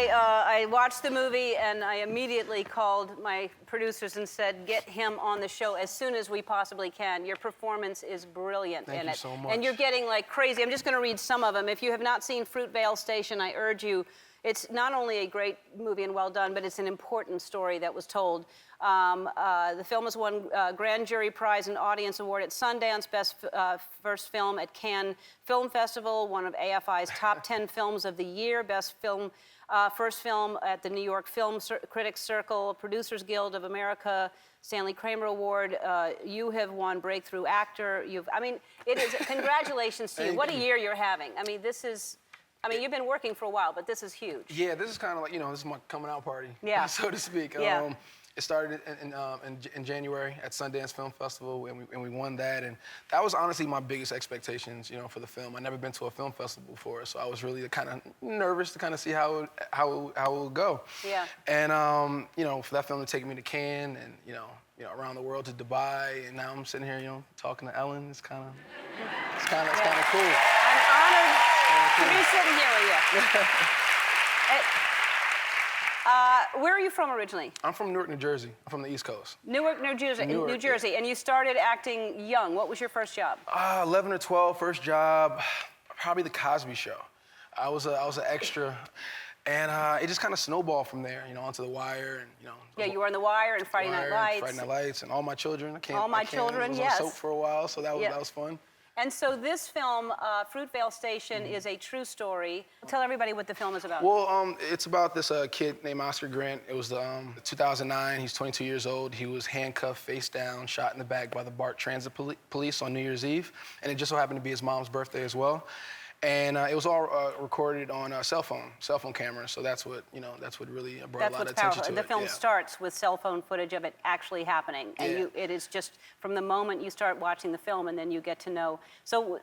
I watched the movie and I immediately called my producers and said, get him on the show as soon as we possibly can. Your performance is brilliant in it. Thank you so much. And you're getting like crazy. I'm just going to read some of them. If you have not seen Fruitvale Station, I urge you. It's not only a great movie and well done, but it's an important story that was told. The film has won Grand Jury Prize and Audience Award at Sundance, Best First Film at Cannes Film Festival, one of AFI's top 10 films of the year, Best Film, First Film at the New York Film Critics Circle, Producers Guild of America, Stanley Kramer Award. You have won Breakthrough Actor. I mean, it is, congratulations to you. What a year you're having. I mean, this is, you've been working for a while, but this is huge. Yeah, this is kind of like, this is my coming out party, so to speak. Yeah. It started in January at Sundance Film Festival, and we won that. And that was honestly my biggest expectations, for the film. I'd never been to a film festival before, so I was really kind of nervous to kind of see how it would go. Yeah. And, for that film to take me to Cannes and, around the world to Dubai, and now I'm sitting here, talking to Ellen. It's kind of cool. I'm honored to be sitting here with you. Where are you from originally? I'm from Newark, New Jersey. I'm from the East Coast. Newark, New Jersey. New Jersey. Yeah. And you started acting young. What was your first job? 11 or 12, first job, probably The Cosby Show. I was an extra, and it just kind of snowballed from there, onto The Wire, and Yeah, you were on The Wire and Friday Night Lights. Friday Night Lights, and All My Children. All My Children, yes. I was on soap for a while, so that was fun. And so this film, Fruitvale Station, is a true story. Tell everybody what the film is about. Well, it's about this kid named Oscar Grant. It was 2009. He's 22 years old. He was handcuffed, face down, shot in the back by the BART Transit Police on New Year's Eve. And it just so happened to be his mom's birthday as well. And it was all recorded on a cell phone camera. So that's what really brought a lot of attention to it. The film starts with cell phone footage of it actually happening. And it is just from the moment you start watching the film and then you get to know. So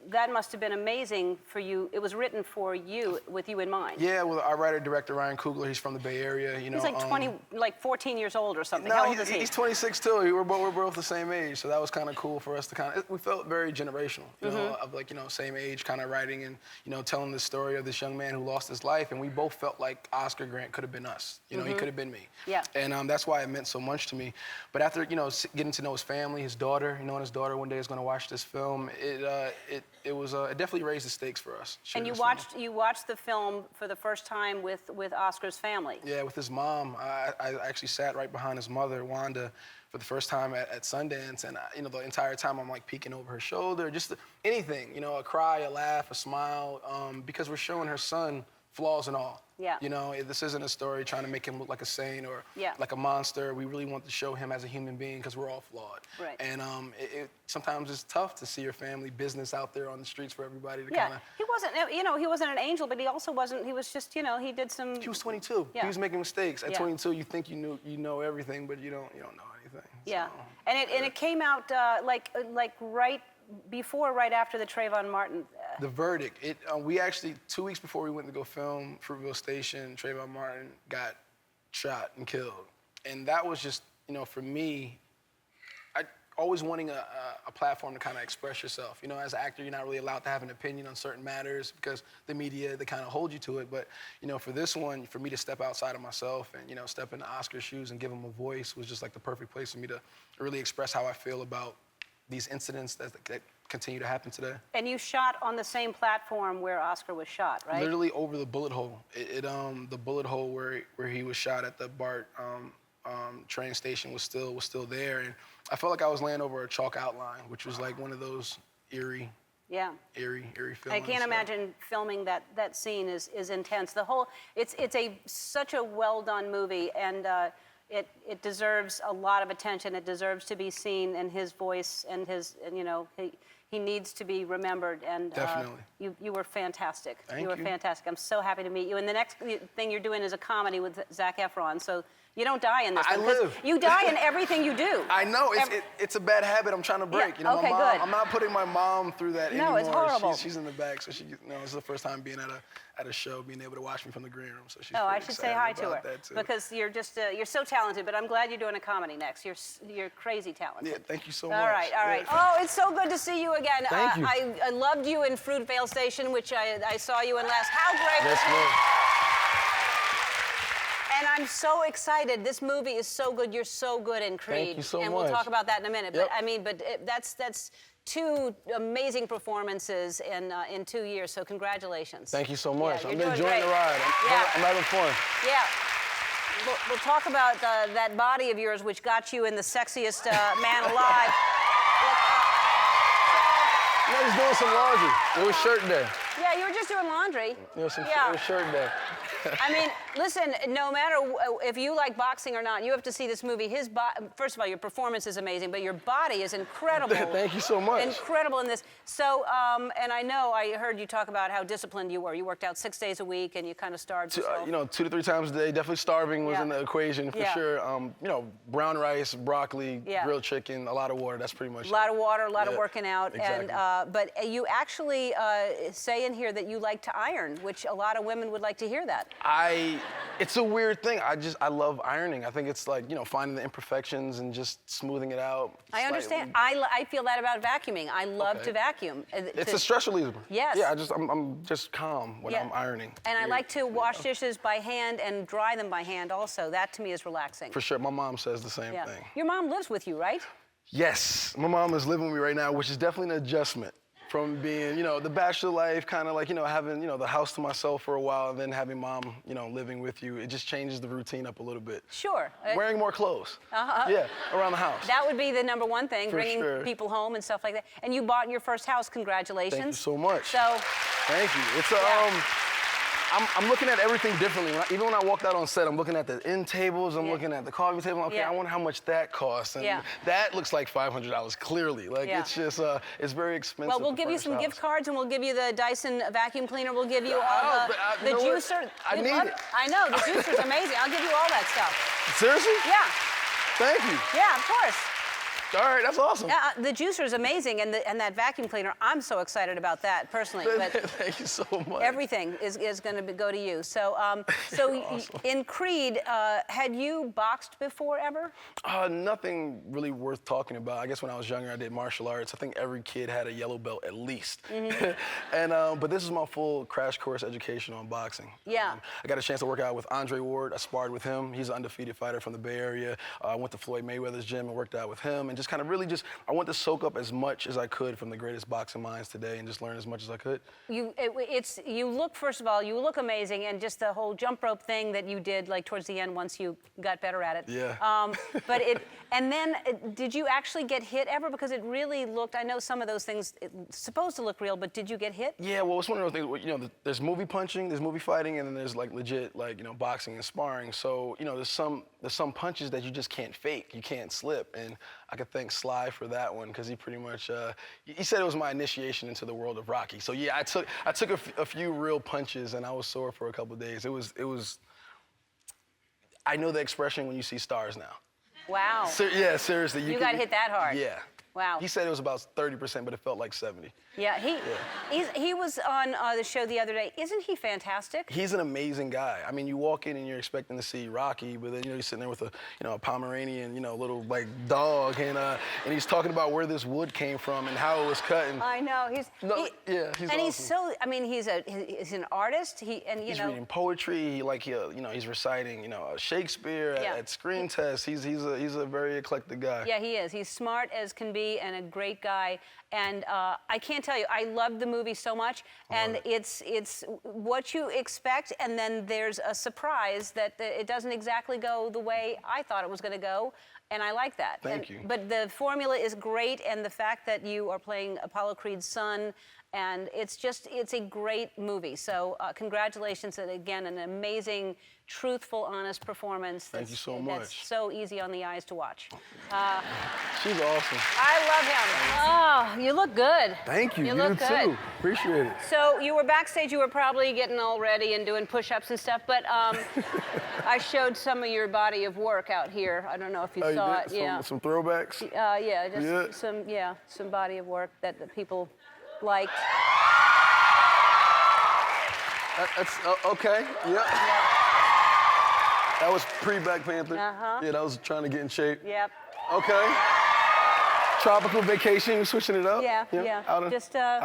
that must have been amazing for you. It was written for you, with you in mind. Yeah, well, our writer-director, Ryan Coogler, he's from the Bay Area. He's like 14 years old or something. No, How old is he? He's 26 too. We're both the same age. So that was kind of cool for us to we felt very generational, of same age, kind of writing and telling the story of this young man who lost his life, and we both felt like Oscar Grant could have been us. He could have been me. Yeah. And that's why it meant so much to me. But after getting to know his family, his daughter, and his daughter one day is going to watch this film, it definitely raised the stakes for us. And you watched the film for the first time with Oscar's family. Yeah, with his mom. I actually sat right behind his mother, Wanda, for the first time at Sundance, and the entire time I'm like peeking over her shoulder, just anything, a cry, a laugh, a smile, because we're showing her son flaws and all. Yeah. This isn't a story trying to make him look like a saint or like a monster. We really want to show him as a human being because we're all flawed. Right. And sometimes it's tough to see your family business out there on the streets for everybody to kind of. He wasn't, he wasn't an angel, but he also wasn't. He was just, he did some. He was 22. Yeah. He was making mistakes. At 22, you think you know everything, but you don't know anything. Yeah. So, and it came out like right before, right after the Trayvon Martin. The verdict. We actually 2 weeks before we went to go film Fruitvale Station, Trayvon Martin got shot and killed, and that was just for me. Always wanting a platform to kind of express yourself. As an actor, you're not really allowed to have an opinion on certain matters because the media, they kind of hold you to it. But, for this one, for me to step outside of myself and, step into Oscar's shoes and give him a voice was just like the perfect place for me to really express how I feel about these incidents that continue to happen today. And you shot on the same platform where Oscar was shot, right? Literally over the bullet hole. The bullet hole where he was shot at the BART train station was still there, and I felt like I was laying over a chalk outline, which was like one of those eerie feelings. I can't imagine filming that scene is intense. It's such a well done movie, and it deserves a lot of attention. It deserves to be seen, and his voice and he needs to be remembered. And definitely. You were fantastic. Thank you were fantastic. I'm so happy to meet you. And the next thing you're doing is a comedy with Zac Efron. So you don't die in this one. I live. You die in everything you do. I know. It's a bad habit I'm trying to break. Yeah. Okay, good. I'm not putting my mom through that anymore. No, it's horrible. She's in the back, so this is the first time being at a show, being able to watch me from the green room. So she's I should say hi to her too. because you're just you're so talented. But I'm glad you're doing a comedy next. You're crazy talented. Yeah, thank you so much. All right. Oh, it's so good to see you again. Thank you. I loved you in Fruitvale Station, which I saw you in last. How great was Yes, it? ma'am. I'm so excited. This movie is so good. You're so good in Creed. Thank you so much. And we'll talk about that in a minute. Yep. But I mean, that's 2 amazing performances in 2 years. So congratulations. Thank you so much. Yeah, I'm you're doing enjoying great. the ride. I'm having fun. Yeah. We'll talk about that body of yours, which got you in the sexiest man alive. I was doing some laundry. It was shirt day. Yeah, you were just doing laundry. It was shirt day. I mean, listen, no matter if you like boxing or not, you have to see this movie. First of all, your performance is amazing, but your body is incredible. Thank you so much. Incredible in this. So, and I heard you talk about how disciplined you were. You worked out 6 days a week, and you kind of starved yourself. 2 to 3 times a day. Definitely starving was in the equation for sure. Brown rice, broccoli, grilled chicken, a lot of water. That's pretty much a lot of water, a lot of working out. Exactly. And but you actually say in here that you like to iron, which a lot of women would like to hear that. It's a weird thing. I love ironing. I think it's like, finding the imperfections and just smoothing it out. I understand. I feel that about vacuuming. I love to vacuum. It's a stress reliever. Yes. Yeah, I'm just calm when I'm ironing. And I like to wash dishes by hand and dry them by hand also. That to me is relaxing. For sure. My mom says the same thing. Your mom lives with you, right? Yes. My mom is living with me right now, which is definitely an adjustment from being, the bachelor life, kind of like, having, the house to myself for a while and then having mom, living with you. It just changes the routine up a little bit. Sure. Wearing more clothes. Yeah, around the house. That would be the number one thing, for bringing sure. people home and stuff like that. And you bought your first house. Congratulations. Thank you so much. So. Thank you. It's I'm looking at everything differently. Even when I walked out on set, I'm looking at the end tables, I'm looking at the coffee table. Okay, I wonder how much that costs. And that looks like $500 clearly. Like it's just, it's very expensive. Well, we'll give you some gift cards, and we'll give you the Dyson vacuum cleaner. We'll give you all the juicer. I need it. I know, the juicer's amazing. I'll give you all that stuff. Seriously? Yeah. Thank you. Yeah, of course. All right, that's awesome. The juicer is amazing, and that vacuum cleaner, I'm so excited about that personally. But thank you so much. Everything is going to go to you. So, awesome. In Creed, had you boxed before ever? Nothing really worth talking about. I guess when I was younger, I did martial arts. I think every kid had a yellow belt at least. And but this is my full crash course education on boxing. Yeah. I got a chance to work out with Andre Ward. I sparred with him. He's an undefeated fighter from the Bay Area. I went to Floyd Mayweather's gym and worked out with him. And just kind of really I want to soak up as much as I could from the greatest boxing minds today and just learn as much as I could. You look, first of all, you look amazing, and just the whole jump rope thing that you did, like towards the end once you got better at it. Yeah. And then did you actually get hit ever? Because it really looked, I know some of those things, it's supposed to look real, but did you get hit? Yeah, well, it's one of those things, there's movie punching, there's movie fighting, and then there's like legit, boxing and sparring. So, there's some punches that you just can't fake, you can't slip. And I could thank Sly for that one, because he pretty much, he said it was my initiation into the world of Rocky. So yeah, I took a few real punches, and I was sore for a couple of days. It was, I know the expression when you see stars now. Wow. Yeah, seriously. You got hit that hard? Yeah. Wow. He said it was about 30%, but it felt like 70. Yeah, he was on the show the other day. Isn't he fantastic? He's an amazing guy. I mean, you walk in and you're expecting to see Rocky, but then you're sitting there with a Pomeranian, little like dog, and he's talking about where this wood came from and how it was cut. And I know he's and awesome. He's so. I mean, he's an artist. He's reading poetry. He's reciting Shakespeare at screen tests. He's a very eclectic guy. Yeah, he is. He's smart as can be and a great guy. And I can't tell you, I loved the movie so much. And it's what you expect, and then there's a surprise that it doesn't exactly go the way I thought it was going to go. And I like that. Thank you. But the formula is great, and the fact that you are playing Apollo Creed's son, and it's a great movie. So congratulations, and again, an amazing, truthful, honest performance. Thank you so much. That's so easy on the eyes to watch. She's awesome. I love him. Oh, you look good. Thank you. You look good. Too. Appreciate it. So you were backstage, you were probably getting all ready and doing push-ups and stuff, but I showed some of your body of work out here. I don't know if you saw it. Some throwbacks? Some body of work that the people liked. That's okay. Yep. That was pre-Black Panther. Yeah, that was trying to get in shape. Yep. Okay. Tropical vacation, you switching it up? Yeah. Out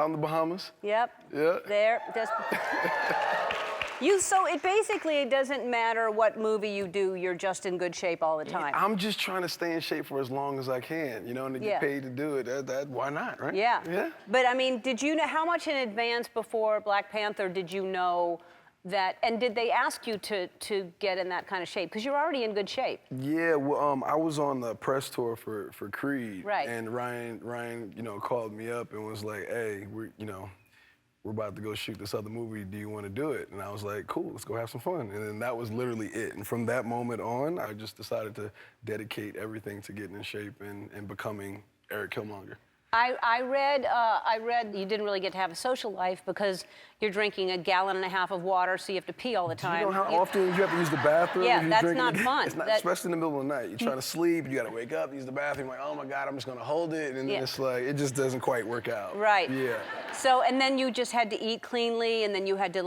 in the Bahamas? Yep. Yeah. There. Just. So it basically doesn't matter what movie you do, you're just in good shape all the time. I'm just trying to stay in shape for as long as I can, you know, and to get paid to do it. Why not, right? Yeah. Yeah. But I mean, did you know how much in advance before Black Panther did you know that, and did they ask you to get in that kind of shape? Because you're already in good shape. Yeah, well, I was on the press tour for Creed. Right. And Ryan, you know, called me up and was like, hey, we're about to go shoot this other movie. Do you want to do it? And I was like, cool, let's go have some fun. And then that was literally it. And from that moment on, I just decided to dedicate everything to getting in shape and becoming Eric Killmonger. I read you didn't really get to have a social life because you're drinking 1.5 gallons of water, so you have to pee all the time. Do you know how often you have to use the bathroom? Yeah, if you're that's drinking? not fun. It's not, especially in the middle of the night. You're trying to sleep, you gotta wake up, use the bathroom, like, oh my God, I'm just gonna hold it, and then it's like, it just doesn't quite work out. Right. Yeah. So, and then you just had to eat cleanly, and then you had to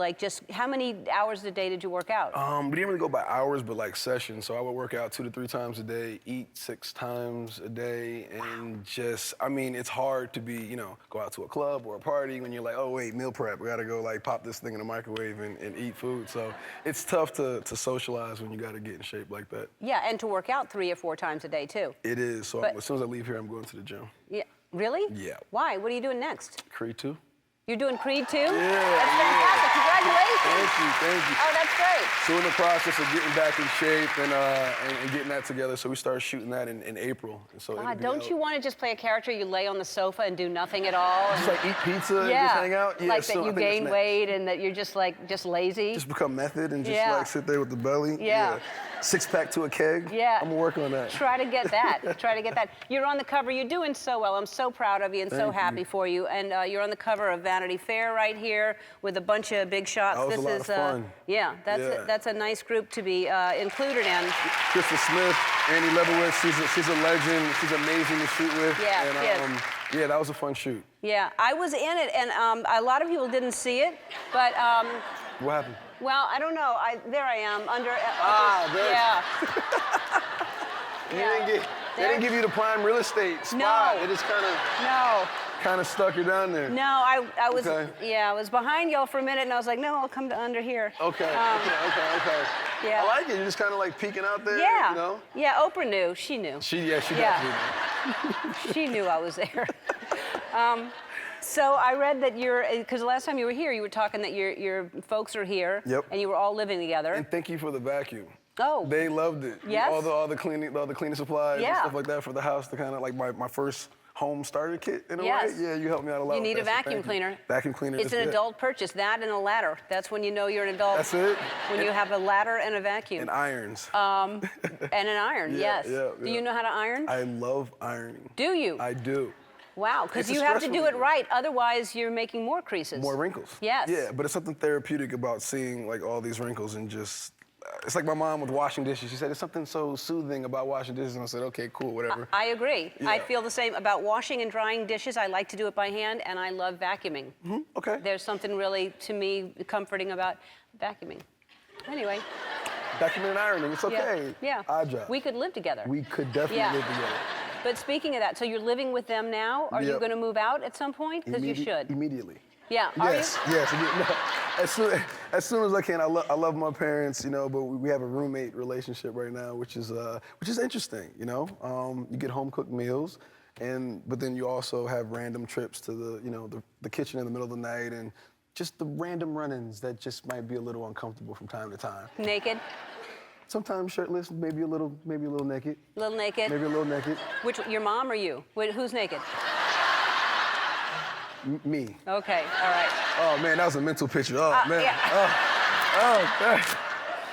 how many hours a day did you work out? We didn't really go by hours, but like sessions. So I would work out 2 to 3 times a day, eat 6 times a day, and just, I mean, it's hard to be, go out to a club or a party when you're like, oh wait, meal prep, we gotta go like pop this thing in the microwave and eat food. So it's tough to socialize when you gotta get in shape like that. Yeah, and to work out 3 or 4 times a day too. It is, so as soon as I leave here, I'm going to the gym. Yeah, really? Yeah. Why? What are you doing next? Creed 2. You're doing Creed 2? Yeah. That's fantastic, congratulations. Thank you. Oh, that's great. So in the process of getting back in shape and getting that together, so we started shooting that in April. And so God, don't you want to just play a character you lay on the sofa and do nothing at all? Just like eat pizza and just hang out? Yeah, like so that you gain weight and that you're just lazy? Just become method and just like sit there with the belly? Yeah. 6-pack to a keg? Yeah. I'm working on that. Try to get that. Try to get that. You're on the cover. You're doing so well. I'm so proud of you and so happy for you. And you're on the cover of Vanity Fair right here with a bunch of big shots. That was a lot of fun. Yeah, that's a nice group to be included in. Krista Smith, Annie Leibovitz, she's a legend. She's amazing to shoot with. Yeah, and, yeah, that was a fun shoot. Yeah, I was in it, and a lot of people didn't see it, but. What happened? Well, I don't know. There I am under. Yeah. They didn't give you the prime real estate spot. No. It just kind of. No. Kind of stuck you down there. No, I was. Okay. Yeah, I was behind y'all for a minute, and I was like, no, I'll come to under here. Okay. Okay. Yeah. I like it. You're just kind of like peeking out there. Yeah. You know? Yeah. Oprah knew. She knew. She definitely knew. She knew I was there. So I read that because the last time you were here, you were talking that your folks are here. Yep. And you were all living together. And thank you for the vacuum. Oh. They loved it. Yes? All the cleaning supplies and stuff like that for the house, to kind of like my first home starter kit in a way. Yeah, you helped me out a lot. You with need that, a vacuum cleaner. Vacuum cleaner. It's an adult purchase. That and a ladder. That's when you know you're an adult. That's it. When you have a ladder and a vacuum. And irons. And an iron. Yeah, yes. yeah. Do you know how to iron? I love ironing. Do you? I do. Wow, because It's a you have to stress do it reliever. right. Otherwise, you're making more creases. More wrinkles. Yes. Yeah, but it's something therapeutic about seeing like all these wrinkles and just. It's like my mom with washing dishes. She said, there's something so soothing about washing dishes. And I said, okay, cool, whatever. I agree. Yeah. I feel the same about washing and drying dishes. I like to do it by hand, and I love vacuuming. Mm-hmm. Okay. There's something really, to me, comforting about vacuuming. Anyway. Vacuuming and ironing, it's okay. Yeah. Odd job. We could live together. We could definitely live together. But speaking of that, so you're living with them now? Are you going to move out at some point? Because you should. Immediately. Yeah. Yes. No. As soon as I can. I love my parents, but we have a roommate relationship right now, which is interesting. You get home cooked meals, but then you also have random trips to the kitchen in the middle of the night, and just the random run-ins that just might be a little uncomfortable from time to time. Naked? Sometimes shirtless, maybe a little naked. A little naked? Maybe a little naked. Your mom or you? Who's naked? Me. Okay, all right. Oh man, that was a mental picture. Oh man. Yeah. Man.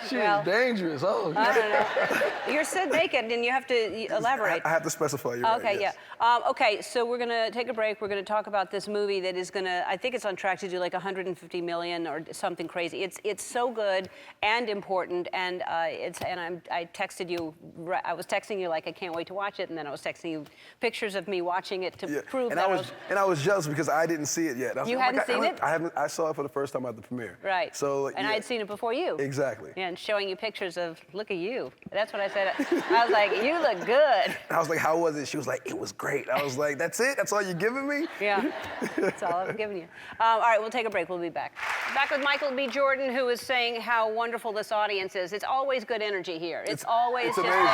She is dangerous. Oh. I don't know. You're said naked, and you have to elaborate. I have to specify. You're okay, right, yes. yeah. Okay, so we're gonna take a break. We're gonna talk about this movie that is I think it's on track to do like 150 million or something crazy. It's so good and important, and I texted you. I was texting you like I can't wait to watch it, and then I was texting you pictures of me watching it to prove and that I was jealous because I didn't see it yet. You hadn't seen it? I saw it for the first time at the premiere. Right. So and I had seen it before you. Exactly. Yeah, and showing you pictures of, look at you. That's what I said. I was like, you look good. I was like, how was it? She was like, it was great. I was like, that's it? That's all you're giving me? Yeah, that's all I'm giving you. All right, we'll take a break. We'll be back. Back with Michael B. Jordan, who is saying how wonderful this audience is. It's always good energy here. It's always it's just amazing.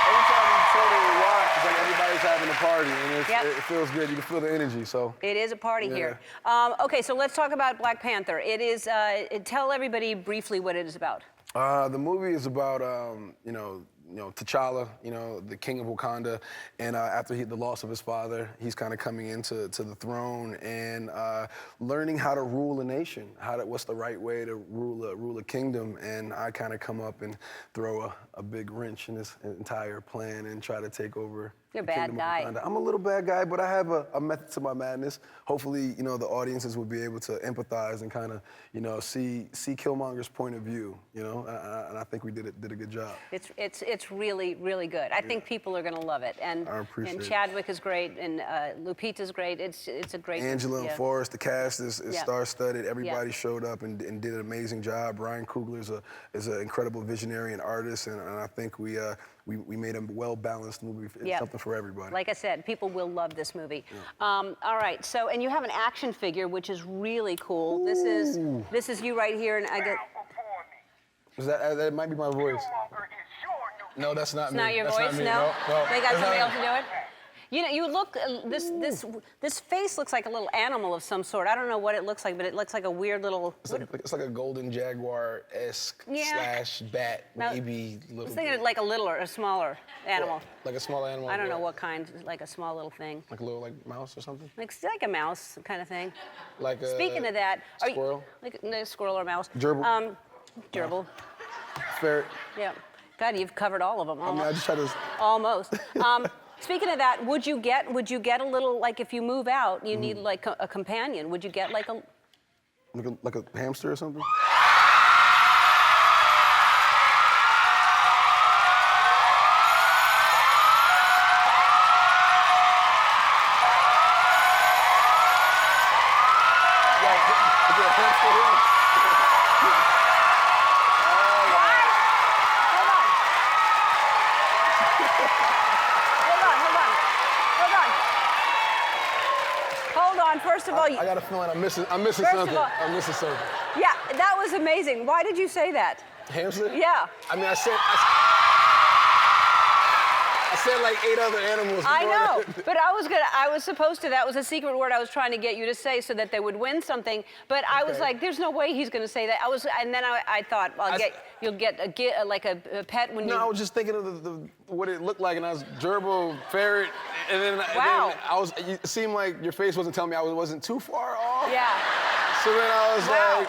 Every time you turn and watch, it's like everybody's having a party, and it feels good. You can feel the energy, so. It is a party here. Okay, so let's talk about Black Panther. It is, tell everybody briefly what it is about. The movie is about, T'Challa, the king of Wakanda, and after the loss of his father, he's kind of coming into the throne and learning how to rule a nation, what's the right way to rule a kingdom, and I kind of come up and throw a big wrench in this entire plan and try to take over. You're a bad guy. I'm a little bad guy, but I have a method to my madness. Hopefully, the audiences will be able to empathize and kind of, see Killmonger's point of view, and I think we did a good job. It's really, really good. I think people are going to love it. And, I appreciate and Chadwick is great, and Lupita's great. It's a great. Angela and Forrest, the cast is star-studded. Everybody showed up and did an amazing job. Bryan is an incredible visionary and artist, and I think we made a well-balanced movie. It's something for everybody. Like I said, people will love this movie. All right, so, and you have an action figure, which is really cool. Ooh. This is you right here, and I get. Is that might be my voice. No, that's not me. It's not your that's voice, not me. no? No. They got somebody else to do it? You look, this face looks like a little animal of some sort. I don't know what it looks like, but it looks like a weird little... It's like a golden jaguar-esque slash bat, maybe little... I was thinking like a smaller animal. Like a small animal? I don't know what kind, like a small little thing. Like a little mouse or something? Like a mouse kind of thing. Like a... Speaking of that... Squirrel? Like a squirrel or mouse. Gerbil? Gerbil. Ferret? Yeah. God, you've covered all of them. I mean, I just try to... Almost. Speaking of that, would you get a little, like if you move out, you need like a companion, would you get like a... Like a hamster or something? First of all, I got a feeling I'm missing something. I'm missing something. Yeah, that was amazing. Why did you say that? Hamster? Yeah. I mean, I said like 8 other animals. I know, but I was supposed to. That was a secret word I was trying to get you to say so that they would win something. But I was like, there's no way he's going to say that. And then I thought, you'll get a pet when you. No, I was just thinking of what it looked like, and I was gerbil, ferret, and then it seemed like your face wasn't telling me I wasn't too far off. Yeah. So then I was like,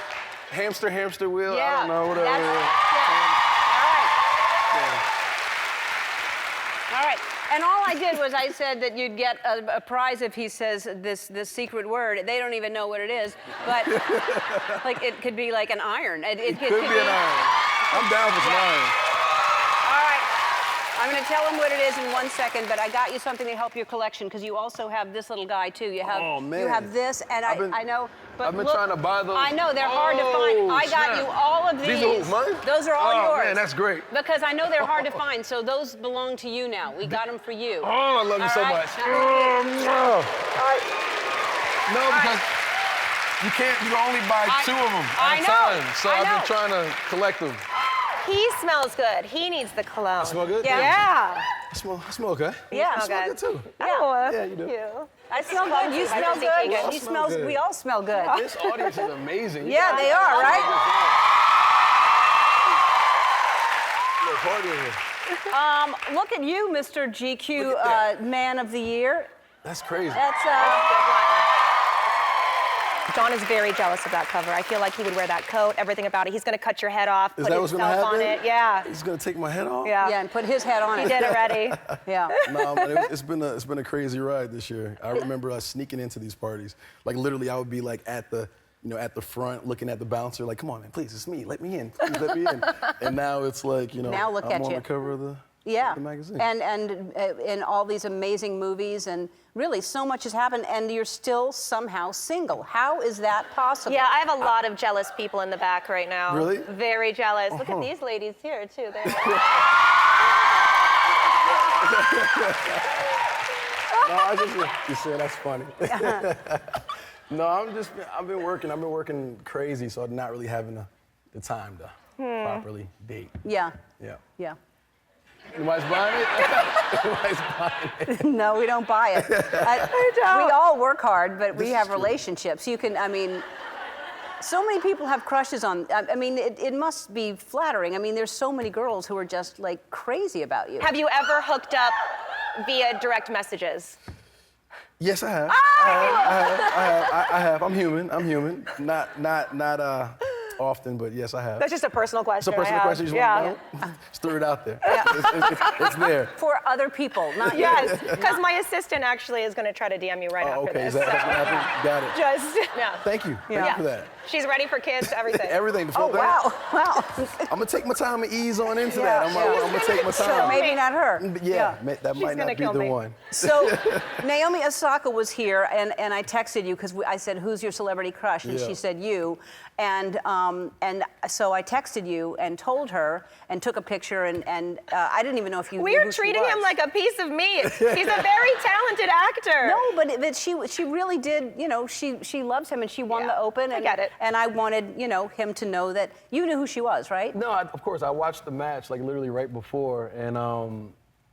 hamster wheel. Yeah. I don't know, whatever. All right. And all I did was I said that you'd get a prize if he says this secret word. They don't even know what it is, but like it could be like an iron. It could be an iron. I'm down for some iron. All right. I'm going to tell him what it is in 1 second, but I got you something to help your collection because you also have this little guy too. You have you have this, and I know. But I've been trying to buy those. I know they're hard to find. I got you all of these. These are mine? Those are all yours. Oh man, that's great. Because I know they're hard to find, so those belong to you now. We got them for you. Oh, I love you so much. No, because you can only buy 2 of them at a time. So I've been trying to collect them. He smells good. He needs the cologne. I smell good? Yeah. I smell okay. Yeah, I smell good too. Yeah, you do. I smell good. You smell good. You smell good. We all smell good. This audience is amazing. Yeah, they are, right? Look at you, Mr. GQ Man of the Year. That's crazy. That's John is very jealous of that cover. I feel like he would wear that coat, everything about it. He's going to cut your head off, Is put that what's gonna himself on happen? it. Yeah. He's gonna take my head off? Yeah. yeah, and put his head on He it. did already. Yeah. No, but it's been a crazy ride this year. I remember us sneaking into these parties. Like literally, I would be like at the front, looking at the bouncer, like, "Come on, man, please, it's me. Let me in. Please let me in." And now it's like, Now look I'm at on you. the cover of the Yeah. The magazine. And in all these amazing movies, and really so much has happened, and you're still somehow single. How is that possible? Yeah, I have a lot of jealous people in the back right now. Really? Very jealous. Look at these ladies here, too. No, I just, you said that's funny. No, I've been working crazy, so I'm not really having the time to properly date. Yeah. Yeah. Yeah. Anybody's buying it? Anybody's buying it? No, we don't buy it. We all work hard, but we have relationships. You can, I mean, so many people have crushes on, I mean, it must be flattering. I mean, there's so many girls who are just like crazy about you. Have you ever hooked up via direct messages? Yes, I have. I have. I'm human. Not often, but yes, I have. That's just a personal question. It's a personal question. You just want to know? Just threw it out there. It's there. For other people, not Yes, because my assistant actually is going to try to DM you right after okay. this. That's what happened? Got it. Just, yeah. Thank you. Thank you for that. She's ready for kids, everything. Everything. Oh, wow. Wow. I'm going to take my time and ease on into Yeah, that. I'm going to take my time. So maybe not her. Yeah, that might gonna not be kill the me. one. So Naomi Osaka was here, and I texted you because I said, "Who's your celebrity crush?" And Yeah. she said you, and so I texted you and told her and took a picture, and I didn't even know if you. knew We're who she treating was. him like a piece of meat. He's a very talented actor. No, but she really did. You know, she loves him, and she won the Open. I And, get it. And I wanted him to know that you knew who she was, right? No, of course. I watched the match like literally right before, and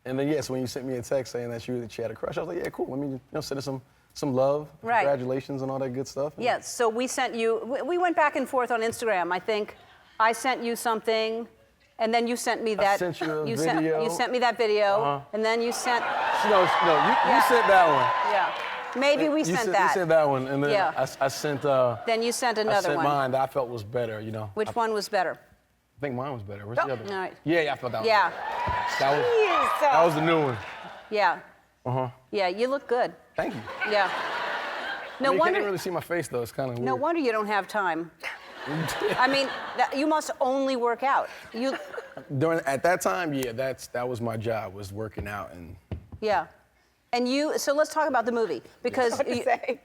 then yes, when you sent me a text saying that she had a crush, I was like, yeah, cool. Let me send her some love, Right. congratulations, and all that good stuff. And Yes. So we sent you. We went back and forth on Instagram. I think I sent you something, and then you sent me that. sent you a you video. You sent me that video, and then you sent. No, you sent that one. Yeah. Maybe we sent that. You sent that one, and then Yeah. I sent. Then you sent I another sent one. mine that I felt was better. Which one was better? I think mine was better. Where's the other one? All right. Yeah, I felt that Yeah. one. That was the new one. Yeah. Yeah. You look good. Thank you. Yeah. No You wonder. can't really see my face though. It's kind of weird. No wonder you don't have time. I mean, you must only work out. You. At that time, yeah, that was my job, was working out and. Yeah. And you. So let's talk about the movie because. What to say?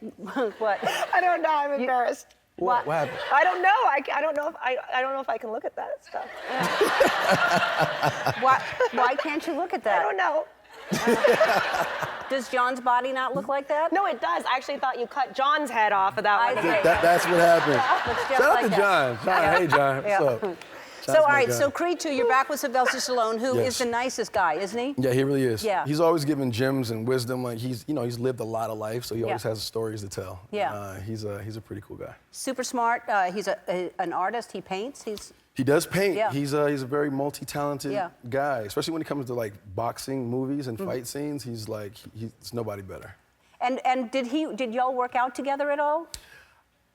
What? I don't know. I'm embarrassed. What happened? I don't know. I don't know if I don't know if I can look at that stuff. Why can't you look at that? I don't know. Does John's body not look like that? No, it does. I actually thought you cut John's head off of that I one. did. That's what happened. Looks just Shout out like to that. John. Hey, John. Yeah. What's up? So, all right, so Creed 2, you're back with Sylvester Stallone, who Yes. is the nicest guy, isn't he? Yeah, he really is. Yeah. He's always given gems and wisdom. Like he's lived a lot of life, so he always Yeah. has stories to tell. Yeah. He's a pretty cool guy. Super smart. He's an artist. He paints. He does paint. Yeah. He's a very multi-talented Yeah. guy, especially when it comes to like boxing movies and fight scenes. He's like he's nobody better. And did y'all work out together at all?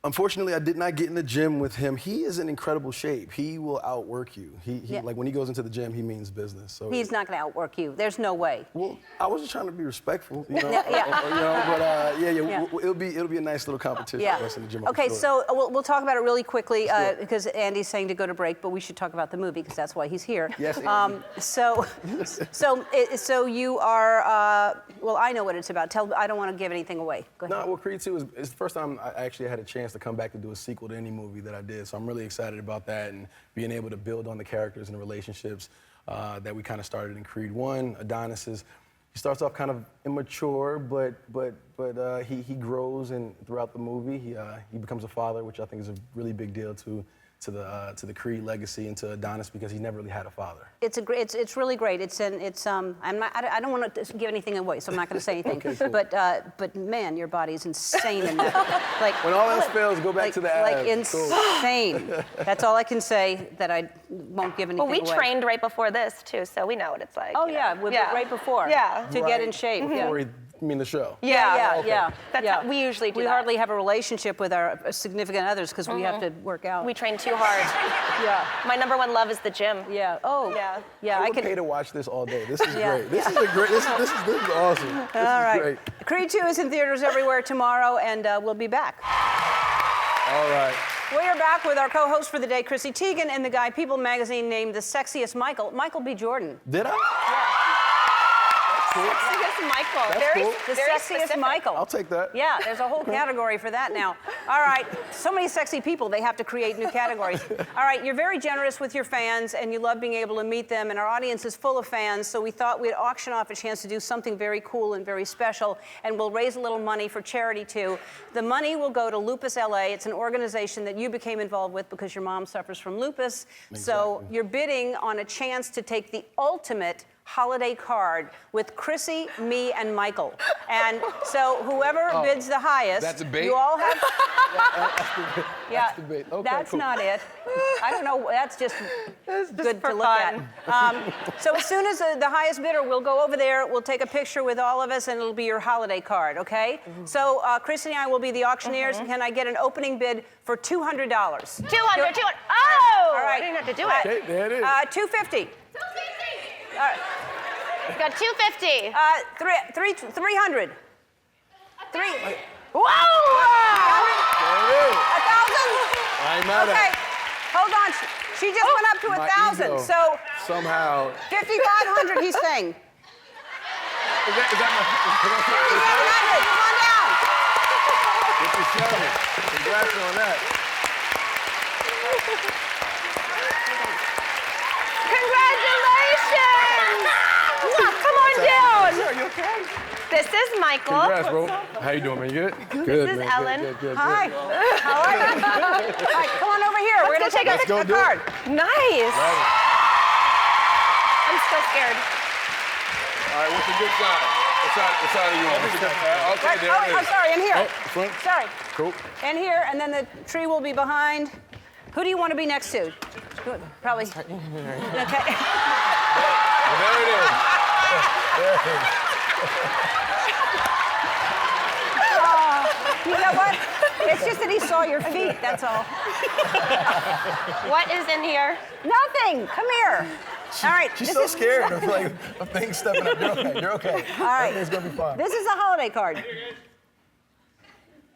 Unfortunately, I did not get in the gym with him. He is in incredible shape. He will outwork you. Yeah. Like when he goes into the gym, he means business. So He's not going to outwork you. There's no way. Well, I was just trying to be respectful, you know. Yeah. But Yeah. it'll be a nice little competition Yeah. for us in the gym. Okay, I'm sure. so we'll talk about it really quickly Sure. because Andy's saying to go to break, but we should talk about the movie because that's why he's here. Yes, Andy. So you are. Well, I know what it's about. I don't want to give anything away. Go ahead. No, well, Creed 2 is the first time I actually had a chance to come back to do a sequel to any movie that I did. So I'm really excited about that and being able to build on the characters and the relationships that we kind of started in Creed 1. Adonis he starts off kind of immature, but he grows, and throughout the movie he becomes a father, which I think is a really big deal to the Creed legacy and to Adonis because he never really had a father. It's really great. I don't want to give anything away, so I'm not going to say anything. Okay, cool. But man, your body's insane in that. Like When all else fails, go back to the abs. Like insane. That's all I can say. That I won't give anything Well, we away. trained right before this too, so we know what it's like. Oh you yeah, know? right before. Yeah. To get in shape. Yeah. Before you mean the show? Yeah. That's how we usually do We that. hardly have a relationship with our significant others because we have to work out. We train too hard. Yeah. My number one love is the gym. Yeah. Oh. Yeah. Yeah. I I would can. pay to watch this all day. This is Yeah. great. This is awesome. This All is right. great. Creed 2 is in theaters everywhere tomorrow, and we'll be back. All right. We are back with our co-host for the day, Chrissy Teigen, and the guy People magazine named the sexiest Michael B. Jordan. Did I? Yeah. cool. Sexiest Michael. That's Very, cool. The very sexiest specific. Michael. I'll take that. Yeah, there's a whole category for that now. All right, so many sexy people, they have to create new categories. All right, you're very generous with your fans, and you love being able to meet them, and our audience is full of fans, so we thought we'd auction off a chance to do something very cool and very special, and we'll raise a little money for charity, too. The money will go to Lupus LA. It's an organization that you became involved with because your mom suffers from lupus. So you're bidding on a chance to take the ultimate holiday card with Chrissy, me, and Michael. And so whoever bids the highest, That's a bait? you all have. That's the bait. Okay, That's cool. not it. I don't know. That's just good for to look fun. at. So as soon as the highest bidder, we'll go over there. We'll take a picture with all of us, and it'll be your holiday card. Okay? So Chrissy and I will be the auctioneers. Can I get an opening bid for $200? 200, 200. Oh! All right. I didn't have to do it. Okay, there it is. 250. We've got 250. 300. Whoa! There it is. 1,000. I ain't mad Okay. at Hold on. She just went up to my 1,000. ego. So Somehow. 5,500. He's saying. Is that 5,700. Come on down. 57? Congrats on that. Congratulations! Come on down. Are you okay? This is Michael. Congrats, bro. How you doing, man? You good? Good, This is man. Ellen. Good. Hi. How are you? All right, come on over here. We're going to take Let's go a do it. card. Nice. I'm still scared. All right, what's the good side? What side are you on? What's the good side? Okay, Right, there it oh, is. sorry, in here. Oh, front. Sorry. Cool. In here, and then the tree will be behind. Who do you want to be next to? Probably. Okay. Well, there it is. There it is. You know what? It's just that he saw your feet, that's all. What is in here? Nothing. Come here. All right. She's this so is- scared of things stepping up. You're okay. You're okay. All right. Everything's gonna be fine. This is a holiday card.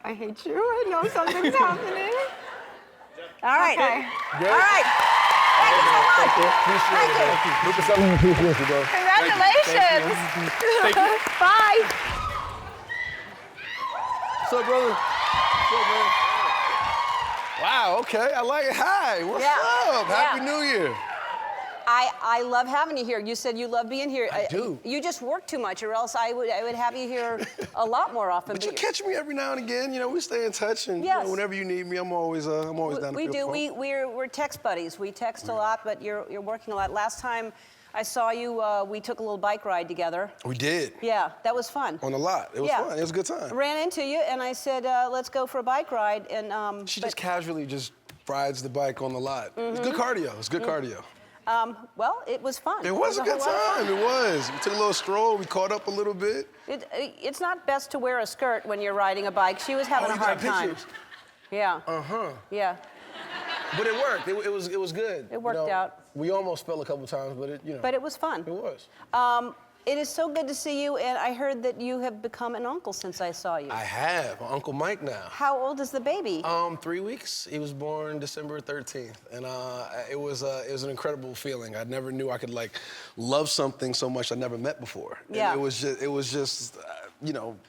I hate you. I know something's happening. All right. Okay. Good? All right. Thank you so much. Appreciate Thank it. you. Lucas, I appreciate you, bro. Congratulations. Bye. What's up, brother? What's up, man? Wow, okay. I like it. Hi. What's Yeah. up? Happy Yeah. New Year. I love having you here. You said you love being here. I do. You just work too much, or else I would have you here a lot more often. But you catch me every now and again. You know, we stay in touch, and you Yes. know, whenever you need me, I'm always down to We field do. for it. We're text buddies. We text a lot, but you're working a lot. Last time I saw you, we took a little bike ride together. We did. Yeah, that was fun. On the lot. It was Yeah. fun. It was a good time. Ran into you, and I said, let's go for a bike ride. And She just casually just rides the bike on the lot. It's good cardio. It's good cardio. well, it was fun. It was a good whole lot of time. It was. We took a little stroll. We caught up a little bit. It's not best to wear a skirt when you're riding a bike. She was having Oh, a you got hard time. pictures? Yeah. Uh-huh. But it worked. It was good. It worked out. We almost fell a couple times, but But it was fun. It was. It is so good to see you, and I heard that you have become an uncle since I saw you. I have Uncle Mike now. How old is the baby? 3 weeks. He was born December 13th, and it was an incredible feeling. I never knew I could love something so much I never met before. Yeah. And it was just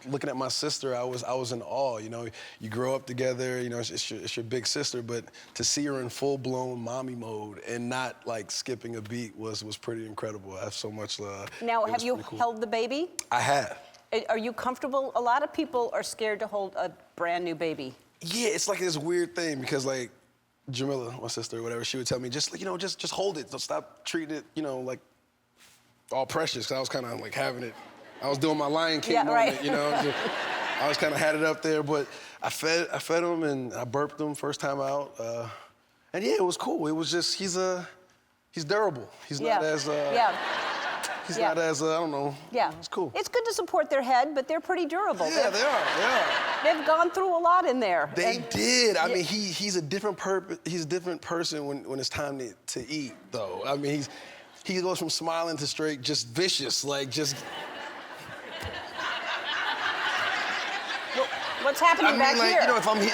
looking at my sister, I was in awe. You know, you grow up together. You know, it's your big sister, but to see her in full blown mommy mode and not skipping a beat was pretty incredible. I have so much. Now, it have was you pretty cool. held the baby? I have. Are you comfortable? A lot of people are scared to hold a brand new baby. Yeah, it's like this weird thing because Jamila, my sister or whatever, she would tell me just hold it. Don't stop treating it, like all precious. Cause I was kind of having it. I was doing my Lion King moment, right. I was kind of had it up there, but I fed him and I burped him first time out, and yeah, it was cool. It was just he's durable. He's not as He's not as, I don't know. Yeah. It's cool. It's good to support their head, but they're pretty durable. Yeah, they are. They've gone through a lot in there. They did. I mean, he's a different person when it's time to eat, though. I mean, he goes from smiling to straight just vicious, What's happening back here?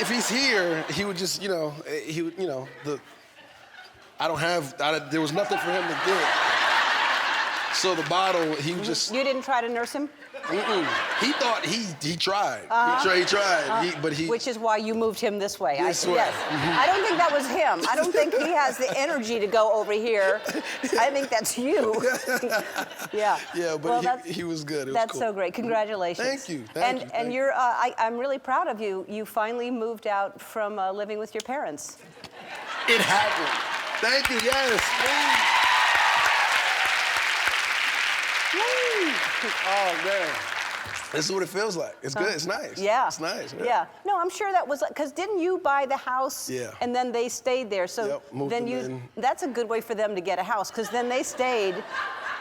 If he's here, he would just, there was nothing for him to get. So the bottle, he just. You didn't try to nurse him? He thought he tried. He tried. But he. Which is why you moved him this way. This way. Yes. I don't think that was him. I don't think he has the energy to go over here. I think that's you. Yeah. Yeah, but well, he was good. It was that's cool. so great. Congratulations. Thank you. And you're. I'm really proud of you. You finally moved out from living with your parents. It happened. Thank you. Yes. Oh man. This is what it feels like. It's good. It's nice. Yeah. It's nice. Yeah. No, I'm sure that was because didn't you buy the house? Yeah. And then they stayed there. So Yep, moved then them in. that's a good way for them to get a house because then they stayed,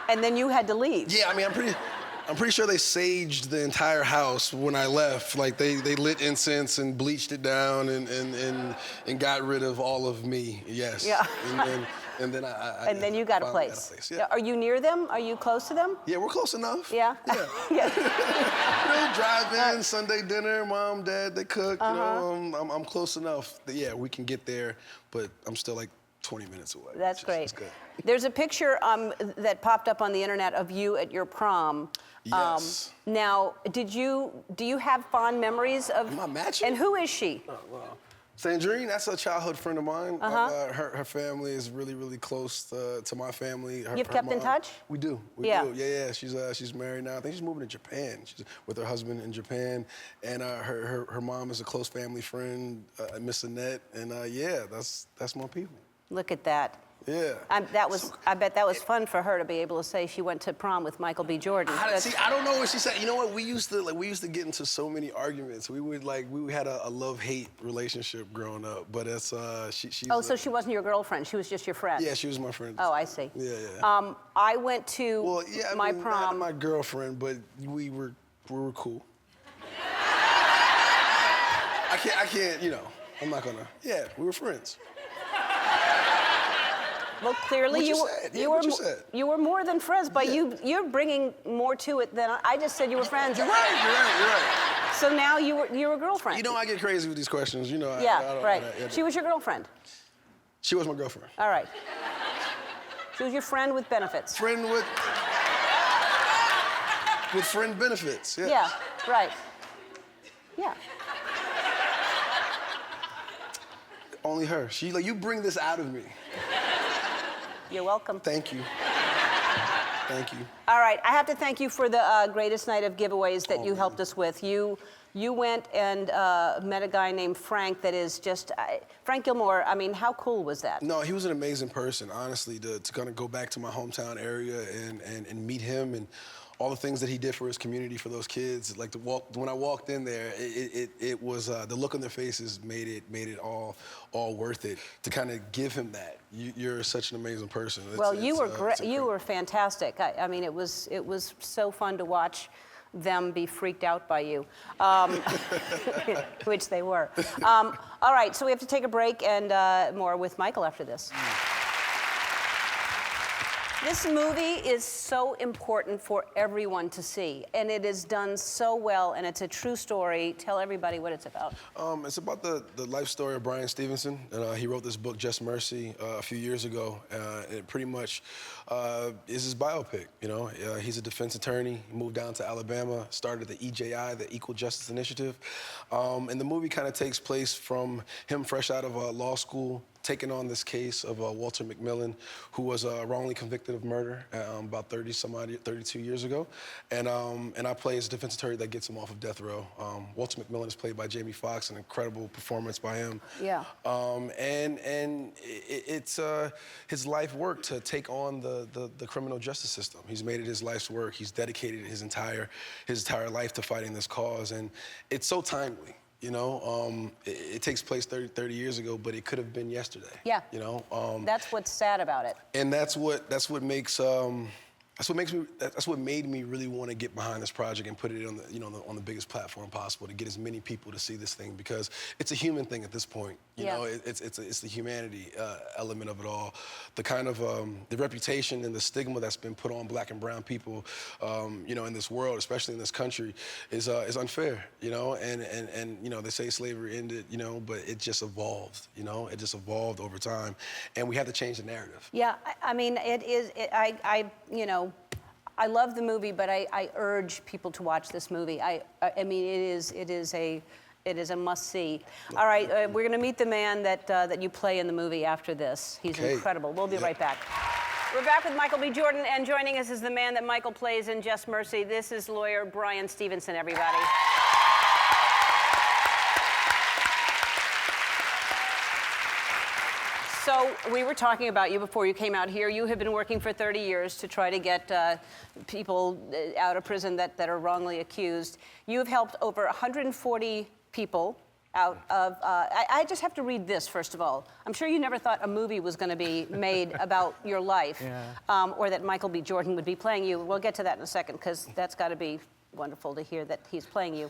and then you had to leave. Yeah, I mean, I'm pretty sure they saged the entire house when I left. Like they lit incense and bleached it down and got rid of all of me. Yes. Yeah. And then I And then you got a finally place. Yeah. Are you near them? Are you close to them? Yeah, we're close enough. Yeah. Yeah. Yeah. Drive in, Sunday dinner, mom, dad, they cook. You know, I'm close enough that, yeah, we can get there, but I'm still like 20 minutes away. That's great. It's good. There's a picture that popped up on the internet of you at your prom. Yes. Now, do you have fond memories of? Am I matching? And who is she? Oh, wow. Sandrine, that's a childhood friend of mine. Her family is really, really close to my family. You've kept in touch? We do. We do. Yeah. She's married now. I think she's moving to Japan. She's with her husband in Japan, and her mom is a close family friend, Miss Annette. And yeah, that's my people. Look at that. Yeah. I bet that was fun for her to be able to say she went to prom with Michael B. Jordan. I don't know what she said. You know what? We used to get into so many arguments. We had a love-hate relationship growing up. But it's she's. Oh, so she wasn't your girlfriend. She was just your friend. Yeah, she was my friend. Oh, I see. Yeah. I went to my prom. Not my girlfriend, but we were cool. I can't. You know, I'm not gonna. Yeah, we were friends. Well, clearly you were more than friends, but Yeah. you're bringing more to it than I just said you were friends. You're right. So now you were a girlfriend. You know, I get crazy with these questions. You know. Right. She was your girlfriend. She was my girlfriend. All right. She was your friend with benefits. Friend with friend benefits. Yeah. Yeah. Right. Yeah. Only her. You bring this out of me. You're welcome. Thank you. Thank you. All right, I have to thank you for the greatest night of giveaways that you helped us with. You went and met a guy named Frank that is just, Frank Gilmore, I mean, how cool was that? No, he was an amazing person, honestly, to kind of go back to my hometown area and meet him and all the things that he did for his community, for those kids. Like when I walked in there, it was the look on their faces made it all worth it. To kind of give him that, you're such an amazing person. Well, you were great. You were fantastic. I mean, it was so fun to watch them be freaked out by you, which they were. All right, so we have to take a break and more with Michael after this. This movie is so important for everyone to see, and it is done so well, and it's a true story. Tell everybody what it's about. It's about the life story of Bryan Stevenson. He wrote this book, Just Mercy, a few years ago. And it pretty much is his biopic. You know, he's a defense attorney. He moved down to Alabama, started the EJI, the Equal Justice Initiative. And the movie kind of takes place from him fresh out of law school, taking on this case of Walter McMillan, who was wrongly convicted of murder about 32 years ago. And I play as a defense attorney that gets him off of death row. Walter McMillan is played by Jamie Foxx, an incredible performance by him. Yeah. It's his life work to take on the criminal justice system. He's made it his life's work. He's dedicated his entire life to fighting this cause, and it's so timely. You know, it takes place 30 years ago, but it could have been yesterday. Yeah. You know. That's what's sad about it. And that's what made me really want to get behind this project and put it on on the biggest platform possible to get as many people to see this thing, because it's a human thing at this point. You know, it's the humanity element of it all. The kind of the reputation and the stigma that's been put on Black and brown people, in this world, especially in this country, is unfair. You know, and they say slavery ended, but it just evolved. It just evolved over time, and we have to change the narrative. Yeah, I mean, it is. I love the movie, but I urge people to watch this movie. I mean, it is a must-see. All right, we're going to meet the man that you play in the movie after this. He's incredible. We'll be right back. We're back with Michael B. Jordan, and joining us is the man that Michael plays in Just Mercy. This is lawyer Bryan Stevenson, everybody. So we were talking about you before you came out here. You have been working for 30 years to try to get people out of prison that are wrongly accused. You've helped over 140 people out of... I just have to read this, first of all. I'm sure you never thought a movie was going to be made about your life, or that Michael B. Jordan would be playing you. We'll get to that in a second, because that's got to be wonderful to hear that he's playing you.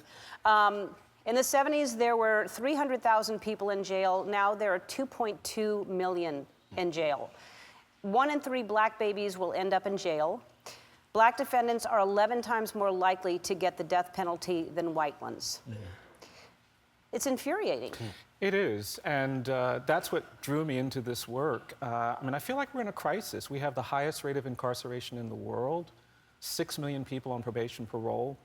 In the 70s, there were 300,000 people in jail. Now there are 2.2 million in jail. 1 in 3 black babies will end up in jail. Black defendants are 11 times more likely to get the death penalty than white ones. It's infuriating. It is, and that's what drew me into this work. I mean, I feel like we're in a crisis. We have the highest rate of incarceration in the world, 6 million people on probation parole.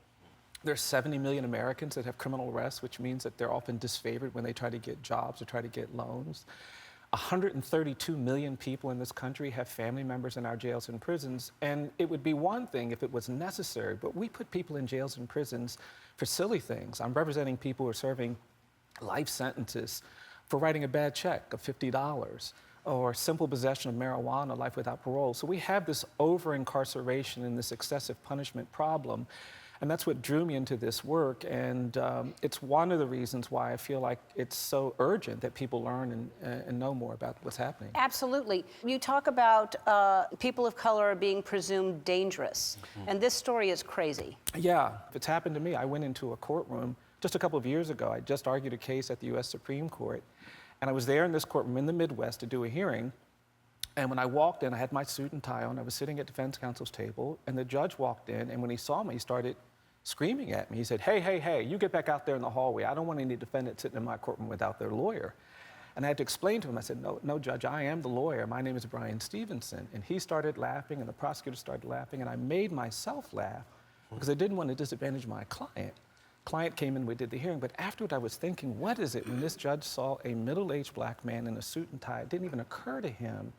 There's 70 million Americans that have criminal arrests, which means that they're often disfavored when they try to get jobs or try to get loans. 132 million people in this country have family members in our jails and prisons, and it would be one thing if it was necessary, but we put people in jails and prisons for silly things. I'm representing people who are serving life sentences for writing a bad check of $50 or simple possession of marijuana, life without parole. So we have this over-incarceration and this excessive punishment problem. And that's what drew me into this work, and it's one of the reasons why I feel like it's so urgent that people learn and know more about what's happening. Absolutely. You talk about people of color being presumed dangerous, and this story is crazy. Yeah, it's happened to me. I went into a courtroom just a couple of years ago. I just argued a case at the U.S. Supreme Court, and I was there in this courtroom in the Midwest to do a hearing. And when I walked in, I had my suit and tie on. I was sitting at defense counsel's table, and the judge walked in, and when he saw me, he started screaming at me. He said, hey, hey, hey, you get back out there in the hallway. I don't want any defendant sitting in my courtroom without their lawyer. And I had to explain to him, I said, no, Judge, I am the lawyer. My name is Bryan Stevenson. And he started laughing, and the prosecutor started laughing, and I made myself laugh because I didn't want to disadvantage my client. Client came in, we did the hearing, but afterward I was thinking, what is it when this judge saw a middle-aged black man in a suit and tie? It didn't even occur to him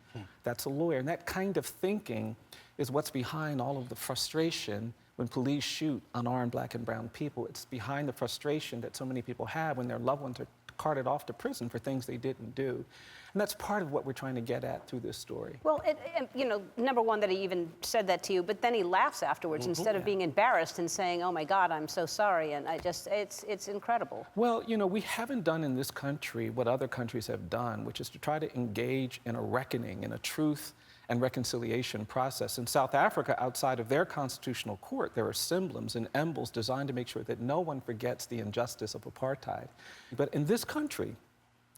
that's a lawyer. And that kind of thinking is what's behind all of the frustration when police shoot unarmed black and brown people. It's behind the frustration that so many people have when their loved ones are carted off to prison for things they didn't do. And that's part of what we're trying to get at through this story. Well, you know, number one, that he even said that to you, but then he laughs afterwards instead of being embarrassed and saying, oh my God, I'm so sorry. And it's incredible. Well, you know, we haven't done in this country what other countries have done, which is to try to engage in a reckoning, in a truth and reconciliation process. In South Africa, outside of their constitutional court, there are symbols and emblems designed to make sure that no one forgets the injustice of apartheid. But in this country,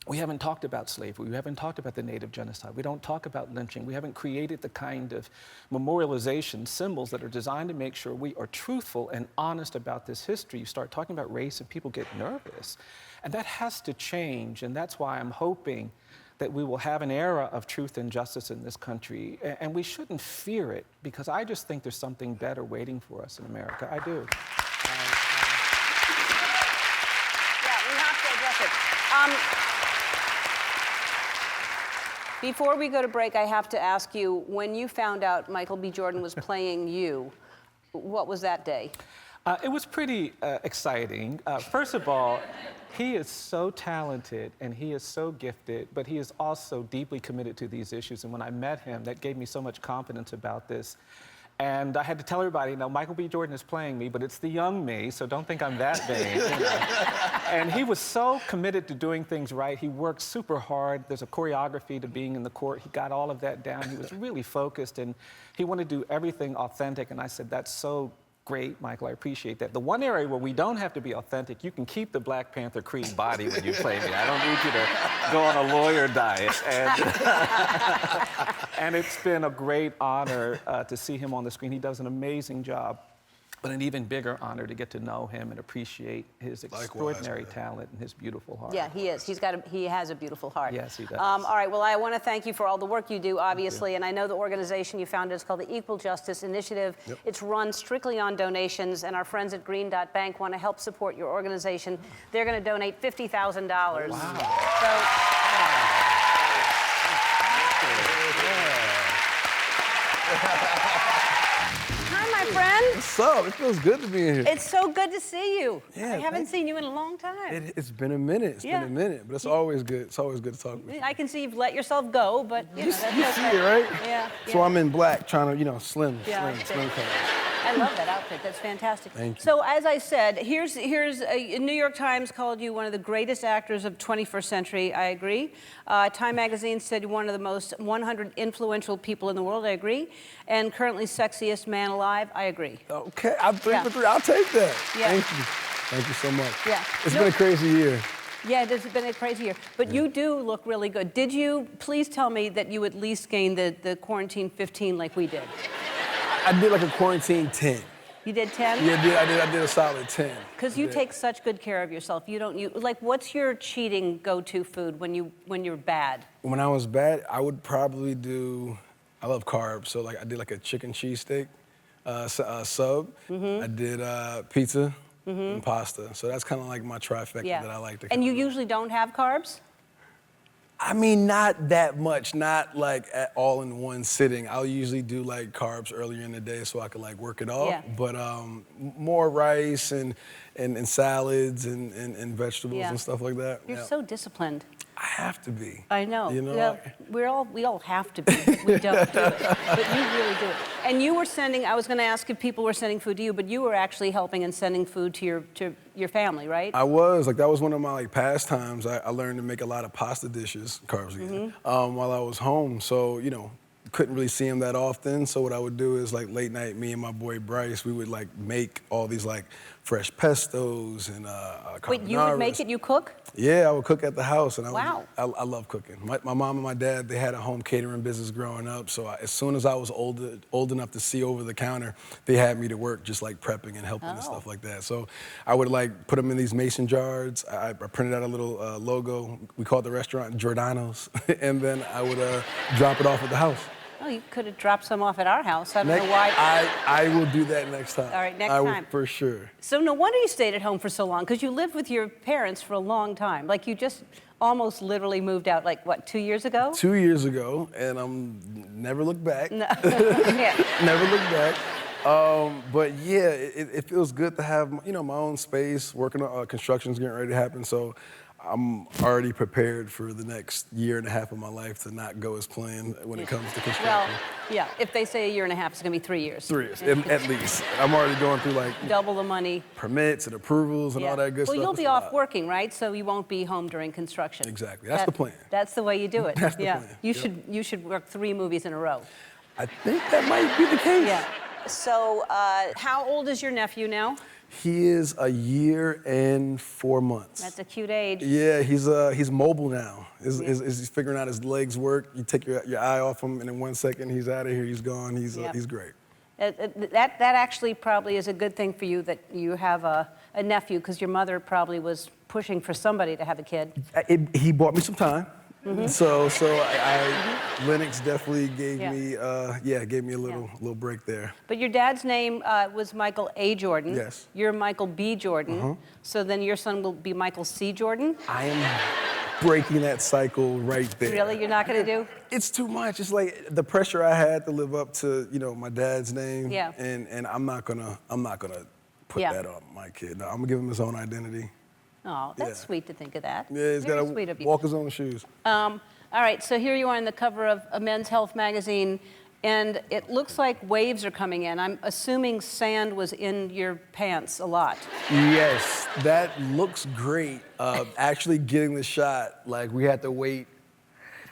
we haven't talked about slavery. We haven't talked about the native genocide. We don't talk about lynching. We haven't created the kind of memorialization symbols that are designed to make sure we are truthful and honest about this history. You start talking about race and people get nervous. And that has to change. And that's why I'm hoping that we will have an era of truth and justice in this country. And we shouldn't fear it, because I just think there's something better waiting for us in America. I do. Yeah, we have to address it. Before we go to break, I have to ask you, when you found out Michael B. Jordan was playing you, what was that day? It was pretty exciting. First of all, he is so talented and he is so gifted, but he is also deeply committed to these issues. And when I met him, that gave me so much confidence about this. And I had to tell everybody, Michael B. Jordan is playing me, but it's the young me, so don't think I'm that vain. You know? And he was so committed to doing things right. He worked super hard. There's a choreography to being in the court. He got all of that down. He was really focused, and he wanted to do everything authentic. And I said, that's so great, Michael, I appreciate that. The one area where we don't have to be authentic, you can keep the Black Panther Creed body when you play me. I don't need you to go on a lawyer diet. And it's been a great honor to see him on the screen. He does an amazing job. but an even bigger honor to get to know him and appreciate his extraordinary man. talent and his beautiful heart. Yeah, he is. He has a beautiful heart. Yes, he does. All right, well, I want to thank you for all the work you do, obviously, and I know the organization you founded is called the Equal Justice Initiative. Yep. It's run strictly on donations, and our friends at Green Dot Bank want to help support your organization. They're going to donate $50,000. Wow. Hi, my friend. What's up? It feels good to be in here. It's so good to see you. Yeah, I haven't seen you in a long time. It's been a minute. It's been a minute, but it's always good. It's always good to talk with you. I can see you've let yourself go, but you know, that's You okay. see it, right? Yeah. So I'm in black, trying to, slim Yeah, color. I love that outfit. That's fantastic. Thank you. So as I said, here's a New York Times called you one of the greatest actors of 21st century. I agree. Time magazine said you're one of the most 100 influential people in the world. I agree. And currently sexiest man alive. I agree. Okay, I'm 3 for 3. I'll take that. Yeah. Thank you. Thank you so much. Yeah. It's been a crazy year. Yeah, it has been a crazy year. But you do look really good. Did you, please tell me that you at least gained the quarantine 15 like we did? I did like a quarantine 10. You did 10? Yeah, I did a solid 10. Because you take such good care of yourself. What's your cheating go-to food when you're bad? When I was bad, I would probably do, I love carbs, so like I did like a chicken cheesesteak sub. I did pizza and pasta. So that's kind of like my trifecta that I like to. And you usually don't have carbs? I mean, not that much, not like all in one sitting. I'll usually do like carbs earlier in the day so I can like work it off. Yeah. But more rice and salads and vegetables and stuff like that. You're so disciplined. I have to be. I know. You know? Yeah, we all have to be. We don't do it, but you really do it. And you were sending. I was going to ask if people were sending food to you, but you were actually helping and sending food to your family, right? I was that was one of my pastimes. I learned to make a lot of pasta dishes, carbs again, while I was home. So couldn't really see him that often. So what I would do is late night, me and my boy Bryce, we would make all these fresh pestos and carbonara. Wait, you would make it? You cook? Yeah, I would cook at the house, and Wow. I love cooking. My mom and my dad, they had a home catering business growing up, so as soon as I was old enough to see over the counter, they had me to work just prepping and helping and stuff like that. So I would put them in these mason jars. I printed out a little logo. We called the restaurant Giordano's, and then I would drop it off at the house. Oh, you could have dropped some off at our house. I don't know why. I will do that next time. All right, next I will, time. for sure. So no wonder you stayed at home for so long, because you lived with your parents for a long time. You just almost literally moved out, 2 years ago? 2 years ago, and never looked back. No. Yeah. Never looked back. But yeah, it feels good to have my own space. Working on construction's getting ready to happen, so I'm already prepared for the next year and a half of my life to not go as planned when it comes to construction. Well, yeah, if they say a year and a half, it's going to be 3 years. 3 years, at least. I'm already going through Double the money. permits and approvals and all that good stuff. Well, you'll It's be a off lot. working, right? So you won't be home during construction. Exactly. That's the plan. That's the way you do it. That's the yeah. plan. You Yep. you should work 3 movies in a row. I think that might be the case. Yeah. So how old is your nephew now? He is a year and 4 months. That's a cute age. Yeah, he's mobile now. He's figuring out his legs work. You take your eye off him, and in 1 second he's out of here. He's gone. He's great. That actually probably is a good thing for you that you have a nephew, because your mother probably was pushing for somebody to have a kid. He bought me some time. So Lennox definitely gave me a little break there. But your dad's name was Michael A. Jordan. Yes. You're Michael B. Jordan. So then your son will be Michael C. Jordan. I am breaking that cycle right there. Really, you're not going to do? It's too much. It's the pressure I had to live up to, my dad's name. Yeah. And I'm not gonna put that on my kid. No, I'm gonna give him his own identity. Oh, that's sweet to think of that. Yeah, he's got Very sweet of to you. walk his own shoes. All right, so here you are on the cover of a Men's Health magazine, and it looks like waves are coming in. I'm assuming sand was in your pants a lot. Yes, that looks great. Actually getting the shot, we had to wait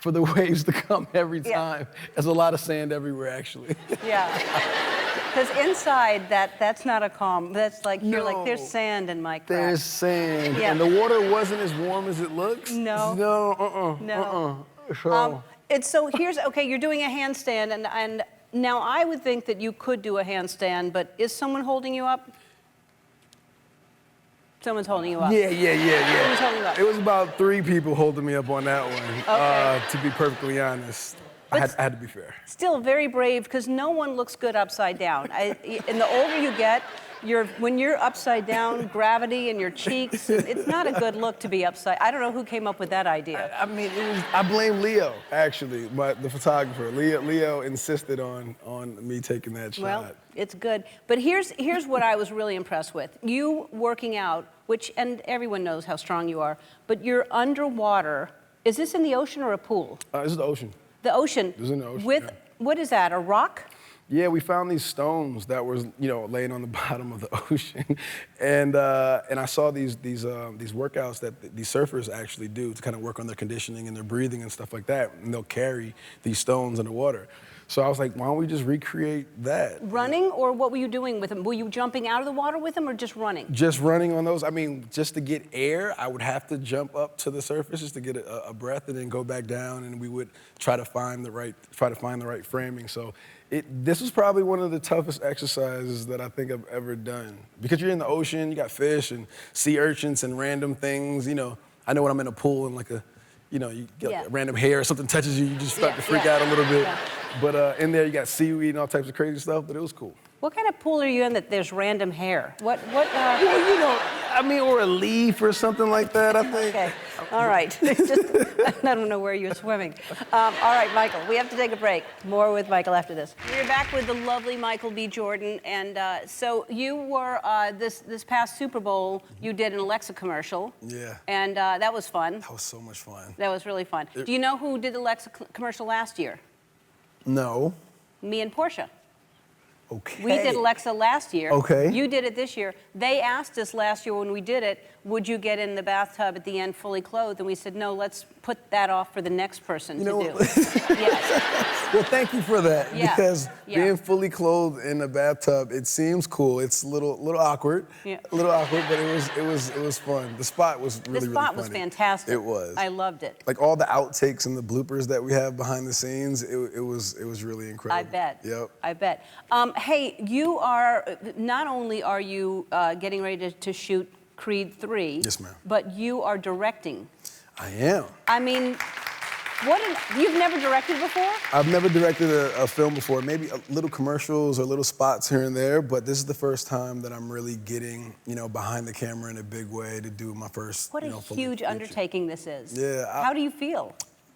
for the waves to come every time. There's a lot of sand everywhere, actually. Yeah. Because inside, that's not a calm. That's you're No. there's sand in my crack. There's sand, Yeah. and the water wasn't as warm as it looks. No. No, No. So, It's so here's, okay, you're doing a handstand, and Now, I would think that you could do a handstand, but is someone holding you up? Someone's holding you up. Yeah. Who's holding you up? It was about 3 people holding me up on that one. Okay. To be perfectly honest, I had to be fair. Still very brave, because no one looks good upside down. And the older you get, when you're upside down, gravity in your cheeks, it's not a good look to be upside. I don't know who came up with that idea. I mean, I blame Leo, actually, the photographer. Leo insisted on me taking that shot. Well, it's good. But here's what I was really impressed with. You working out, and everyone knows how strong you are, but you're underwater. Is this in the ocean or a pool? This is the ocean. The ocean. This is in the ocean, With, yeah. what is that, a rock? Yeah, we found these stones that were, laying on the bottom of the ocean, and I saw these workouts that these surfers actually do to kind of work on their conditioning and their breathing and stuff like that, and they'll carry these stones in the water. So I was like, why don't we just recreate that? Running, or what were you doing with them? Were you jumping out of the water with them, or just running? Just running on those. I mean, just to get air, I would have to jump up to the surface just to get a breath, and then go back down, and we would try to find the right framing. So this was probably one of the toughest exercises that I think I've ever done, because you're in the ocean, you got fish and sea urchins and random things. I know when I'm in a pool and you get a random hair or something touches you, you just start to freak out a little bit. Yeah. But in there, you got seaweed and all types of crazy stuff, but it was cool. What kind of pool are you in that there's random hair? Well, or a leaf or something like that, I think. Okay, all right. I don't know where you're swimming. All right, Michael, we have to take a break. More with Michael after this. We're back with the lovely Michael B. Jordan, and so you were, this past Super Bowl, you did an Alexa commercial. Yeah. And that was fun. That was so much fun. That was really fun. Do you know who did the Alexa commercial last year? No. Me and Portia. Okay. We did Alexa last year. Okay. You did it this year. They asked us last year when we did it, would you get in the bathtub at the end fully clothed? And we said, no, let's put that off for the next person to do. Yes. Well, thank you for that, Yeah. because Yeah. being fully clothed in the bathtub, it seems cool. It's a little awkward. Yeah. A little awkward, but it was fun. The spot was really, The spot really was funny. fantastic. It was. I loved it. Like all the outtakes and the bloopers that we have behind the scenes, it was really incredible. I bet. Yep. I bet. Hey, you are, not only are you getting ready to shoot Creed 3. Yes, ma'am. But you are directing. I am. I mean, you've never directed before? I've never directed a film before, maybe little commercials or little spots here and there, but this is the first time that I'm really getting, behind the camera in a big way to do my first, What a full huge feature. undertaking this is. Yeah. How do you feel?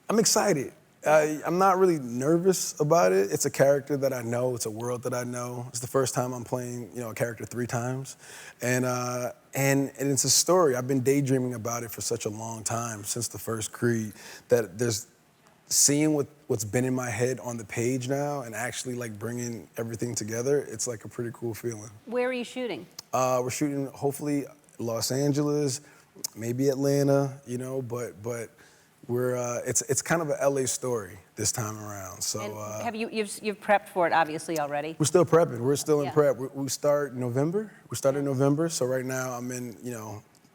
I'm excited. I'm not really nervous about it. It's a character that I know. It's a world that I know. It's the first time I'm playing, a character 3 times, and it's a story. I've been daydreaming about it for such a long time, since the first Creed, that there's seeing what's been in my head on the page now and actually bringing everything together. It's like a pretty cool feeling. Where are you shooting? We're shooting hopefully Los Angeles, maybe Atlanta, but. It's kind of a LA story this time around. So And you've prepped for it obviously already? we're still prepping. We're still in Yeah. prep. We start in November. We start in November. So right now I'm in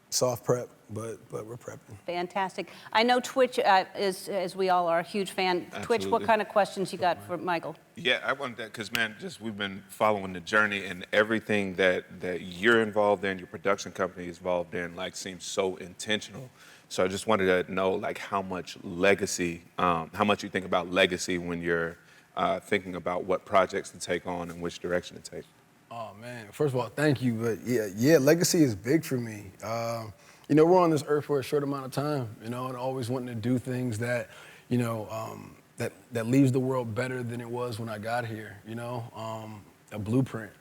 soft prep, but we're prepping. Fantastic. I know Twitch is, as we all are, a huge fan. Twitch, what Absolutely. kind of questions you got for Michael? Yeah, I wanted that because, man, we've been following the journey, and everything that you're involved in, your production company is involved in, seems so intentional. So I just wanted to know, how much legacy, how much you think about legacy when you're thinking about what projects to take on and which direction to take. Oh man, first of all, thank you. But yeah, legacy is big for me. We're on this earth for a short amount of time, and always wanting to do things that, that leaves the world better than it was when I got here. A blueprint.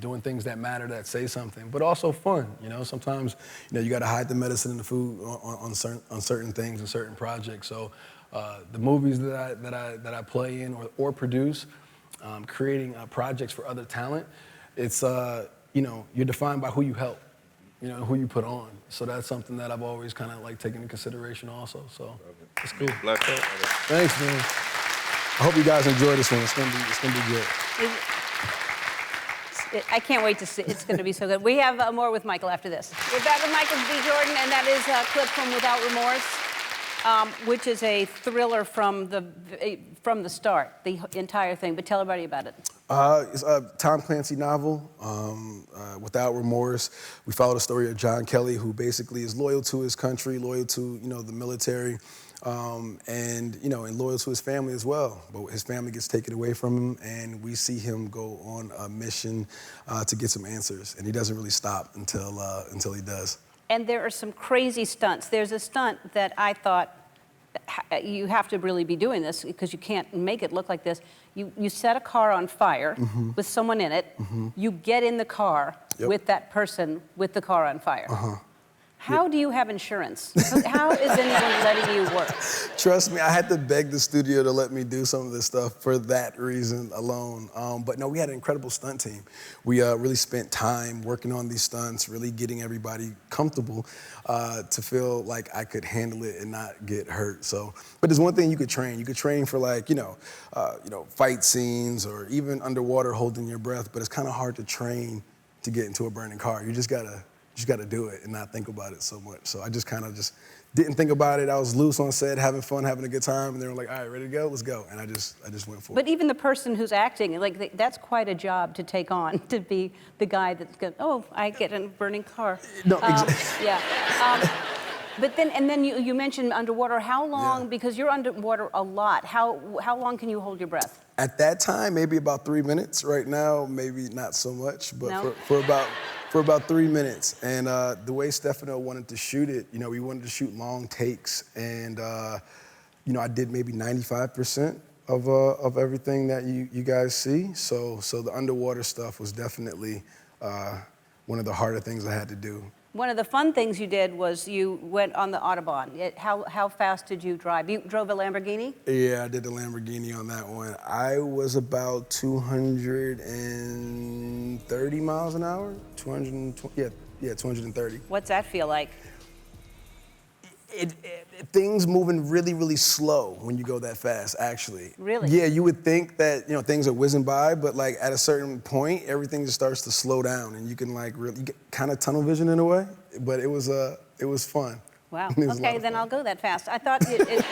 Doing things that matter, that say something, but also fun. Sometimes, you got to hide the medicine in the food on certain things and certain projects. So, the movies that I play in or produce, creating projects for other talent, it's you're defined by who you help, who you put on. So that's something that I've always kind of taken into consideration also. So it's cool. Bless you. Thanks, man. I hope you guys enjoy this one. It's gonna be good. I can't wait to see. It's going to be so good. We have more with Michael after this. We're back with Michael B. Jordan, and that is a clip from Without Remorse. which is a thriller from the start, the entire thing. But tell everybody about it. It's a Tom Clancy novel, without remorse. We follow the story of John Kelly, who basically is loyal to his country, loyal to the military, and loyal to his family as well. But his family gets taken away from him, and we see him go on a mission to get some answers, and he doesn't really stop until he does. And there are some crazy stunts. There's a stunt that I thought, you have to really be doing this because you can't make it look like this. You set a car on fire with someone in it. You get in the car with that person with the car on fire. How do you have insurance? How is anyone letting you work? Trust me, I had to beg the studio to let me do some of this stuff for that reason alone. But no, we had an incredible stunt team. We really spent time working on these stunts, really getting everybody comfortable to feel like I could handle it and not get hurt. So, but there's one thing you could train. You could train for like, fight scenes or even underwater holding your breath, but it's kind of hard to train to get into a burning car. You just gotta do it and not think about it so much. So I just kind of didn't think about it. I was loose on set, having fun, having a good time, and they were like, all right, ready to go? Let's go. And I just went for it. But even the person who's acting, like that's quite a job to take on, to be the guy that's going, oh, I get in a burning car. No, yeah. But then you mentioned underwater. How long, because you're underwater a lot, how long can you hold your breath? At that time, maybe about 3 minutes. Right now, maybe not so much, but No? for about 3 minutes. And the way Stefano wanted to shoot it, we wanted to shoot long takes, and I did maybe 95% of everything that you guys see. So the underwater stuff was definitely one of the harder things I had to do. One of the fun things you did was you went on the Autobahn. How fast did you drive? You drove a Lamborghini? Yeah, I did the Lamborghini on that one. I was about 230 miles an hour. 230. What's that feel like? Things moving really, really slow when you go that fast, actually. Really? Yeah, you would think that, things are whizzing by, but like at a certain point, everything just starts to slow down and you can you get kind of tunnel vision in a way, but it was fun. Wow, Was okay, then I'll go that fast. I thought it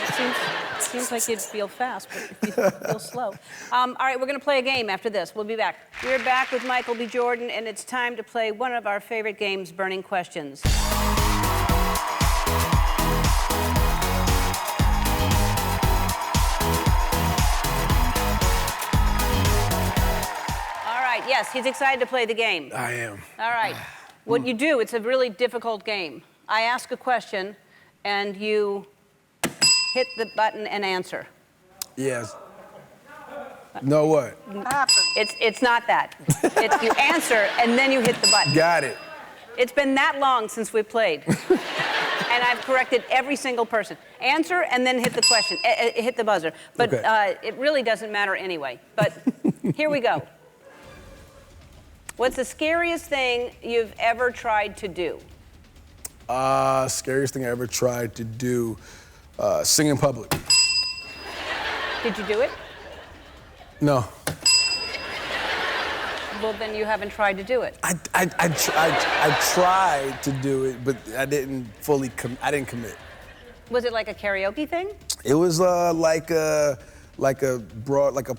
seems like you'd feel fast, but you feel slow. All right, we're gonna play a game after this. We'll be back. We're back with Michael B. Jordan, and it's time to play one of our favorite games, Burning Questions. Yes, he's excited to play the game. I am. All right. What you do, it's a really difficult game. I ask a question, and you hit the button and answer. Yes. No what? It's not that. It's you answer, and then you hit the button. Got it. It's been that long since we played. And I've corrected every single person. Answer, and then hit the question, hit the buzzer. But okay. It really doesn't matter anyway. But here we go. What's the scariest thing you've ever tried to do? Scariest thing I ever tried to do, sing in public. Did you do it? No. Well, then you haven't tried to do it. I tried to do it, but I didn't fully I didn't commit. Was it like a karaoke thing? It was like a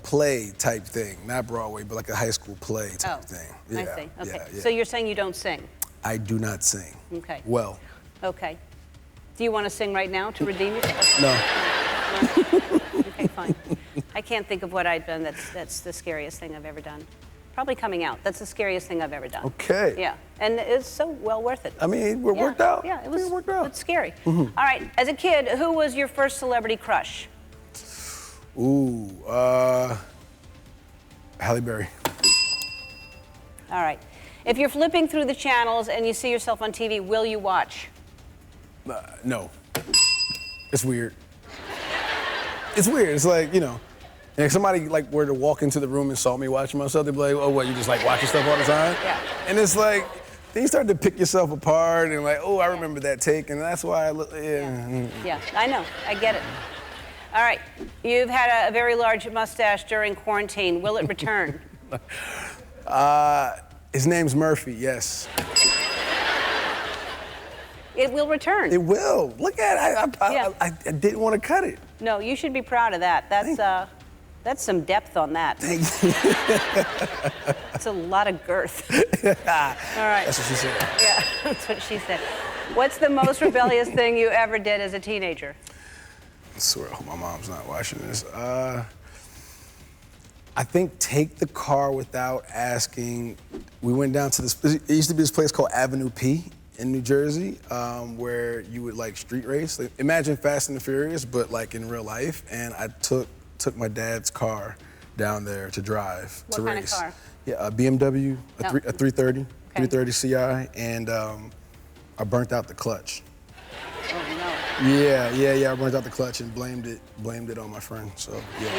play type thing, not Broadway, but like a high school play type thing. I see. Okay. So you're saying you don't sing? I do not sing. Okay. Well. Okay. Do you want to sing right now to redeem yourself? No. Okay, fine. I can't think of what I've done that's the scariest thing I've ever done. Probably coming out. That's the scariest thing I've ever done. Okay. Yeah, and it's so well worth it. I mean, it worked out. Yeah, it worked out. It's scary. Mm-hmm. All right, as a kid, who was your first celebrity crush? Ooh, Halle Berry. All right. If you're flipping through the channels and you see yourself on TV, will you watch? No. It's weird. It's weird. It's like, and if somebody were to walk into the room and saw me watching myself, they'd be like, oh, what, you just watching stuff all the time? Yeah. And it's like, then you start to pick yourself apart and oh, I remember that take, and that's why I look, Yeah, I know. I get it. All right. You've had a very large mustache during quarantine. Will it return? His name's Murphy, yes. It will return. It will. Look at it. I didn't want to cut it. No, you should be proud of that. That's some depth on that. Thank you. It's a lot of girth. All right. That's what she said. Yeah, that's what she said. What's the most rebellious thing you ever did as a teenager? I swear, I hope my mom's not watching this. I think take the car without asking. We went down to this, it used to be this place called Avenue P in New Jersey, where you would like street race. Like, imagine Fast and the Furious, but like in real life. And I took my dad's car down there to drive, to What kind race. of car? Yeah, a BMW, a 330, Okay. 330 CI, and I burnt out the clutch. Oh, no. Yeah. I burnt out the clutch and blamed it on my friend. So yeah,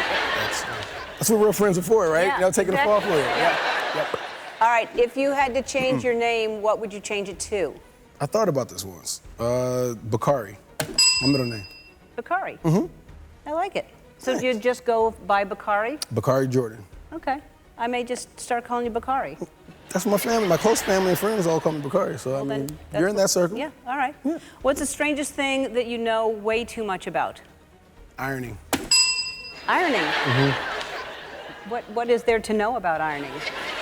that's what real friends are for, right? Yeah, You know, taking exactly. a fall for you. Yeah. Yep. All right, if you had to change your name, what would you change it to? I thought about this once. Bakari, my middle name. Bakari. Mm-hmm. I like it. So do you just go by Bakari? Bakari Jordan. Okay. I may just start calling you Bakari. That's my family, my close family and friends all call me Bakari. So I mean, you're in that circle. Yeah, all right. Yeah. What's the strangest thing that you know way too much about? Ironing. Ironing. Mm-hmm. What is there to know about ironing?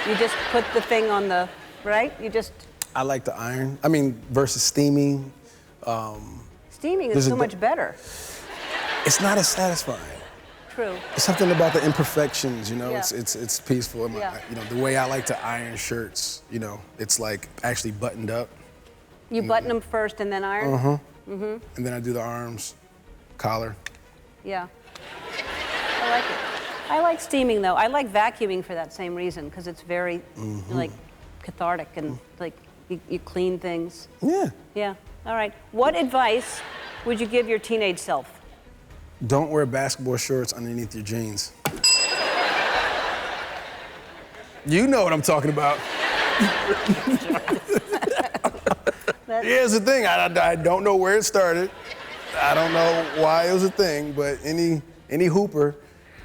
You just put the thing on the, right? You just, I like to iron. I mean, versus steaming. steaming is There's a so much better. It's not as satisfying. True. It's something about the imperfections, you know. Yeah. It's peaceful. Yeah. You know, the way I like to iron shirts, you know, it's like actually buttoned up. You button them first and then iron? And then I do the arms, collar. Yeah. I like it. I like steaming, though. I like vacuuming for that same reason, because it's very, like, cathartic and, like, you clean things. Yeah. Yeah. All right. What advice would you give your teenage self? Don't wear basketball shorts underneath your jeans. You know what I'm talking about. Here's the thing, I don't know where it started. I don't know why it was a thing, but any hooper,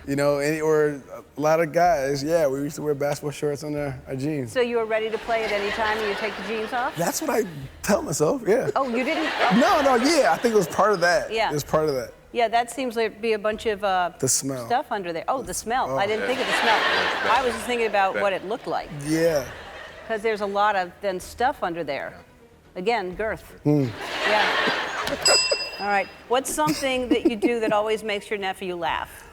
you know, or a lot of guys, yeah, we used to wear basketball shorts under our jeans. So you were ready to play at any time and you take the jeans off? That's what I tell myself, yeah. Oh, you didn't? No, yeah, I think it was part of that. Yeah. It was part of that. Yeah, that seems like be a bunch of The smell. stuff under there. Oh, the smell. I didn't think of the smell. I was just thinking about what it looked like. Yeah. Because there's a lot of then stuff under there. Again, girth. Yeah. All right. What's something that you do that always makes your nephew laugh?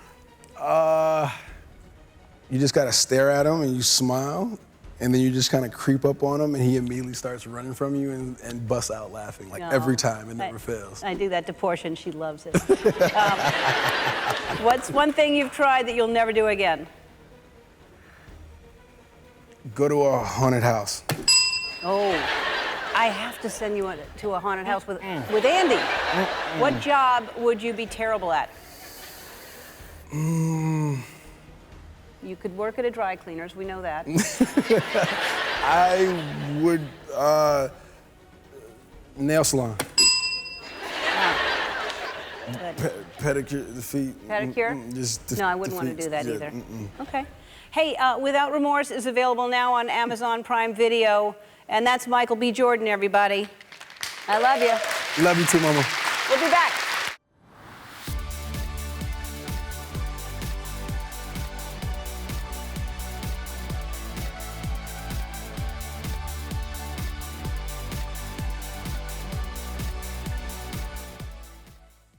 You just gotta stare at him and you smile, and then you just kind of creep up on him, and he immediately starts running from you and busts out laughing, like every time. It never fails. I do that to Portia, and she loves it. What's one thing you've tried that you'll never do again? Go to a haunted house. Oh, I have to send you to a haunted house with Andy. What job would you be terrible at? You could work at a dry cleaner's, we know that. I would, nail salon. Good. Pedicure, the feet. Pedicure? Just No, I wouldn't the want to feet. do that Yeah, either. Okay. Hey, Without Remorse is available now on Amazon Prime Video, and that's Michael B. Jordan, everybody. I love you. Love you too, Mama.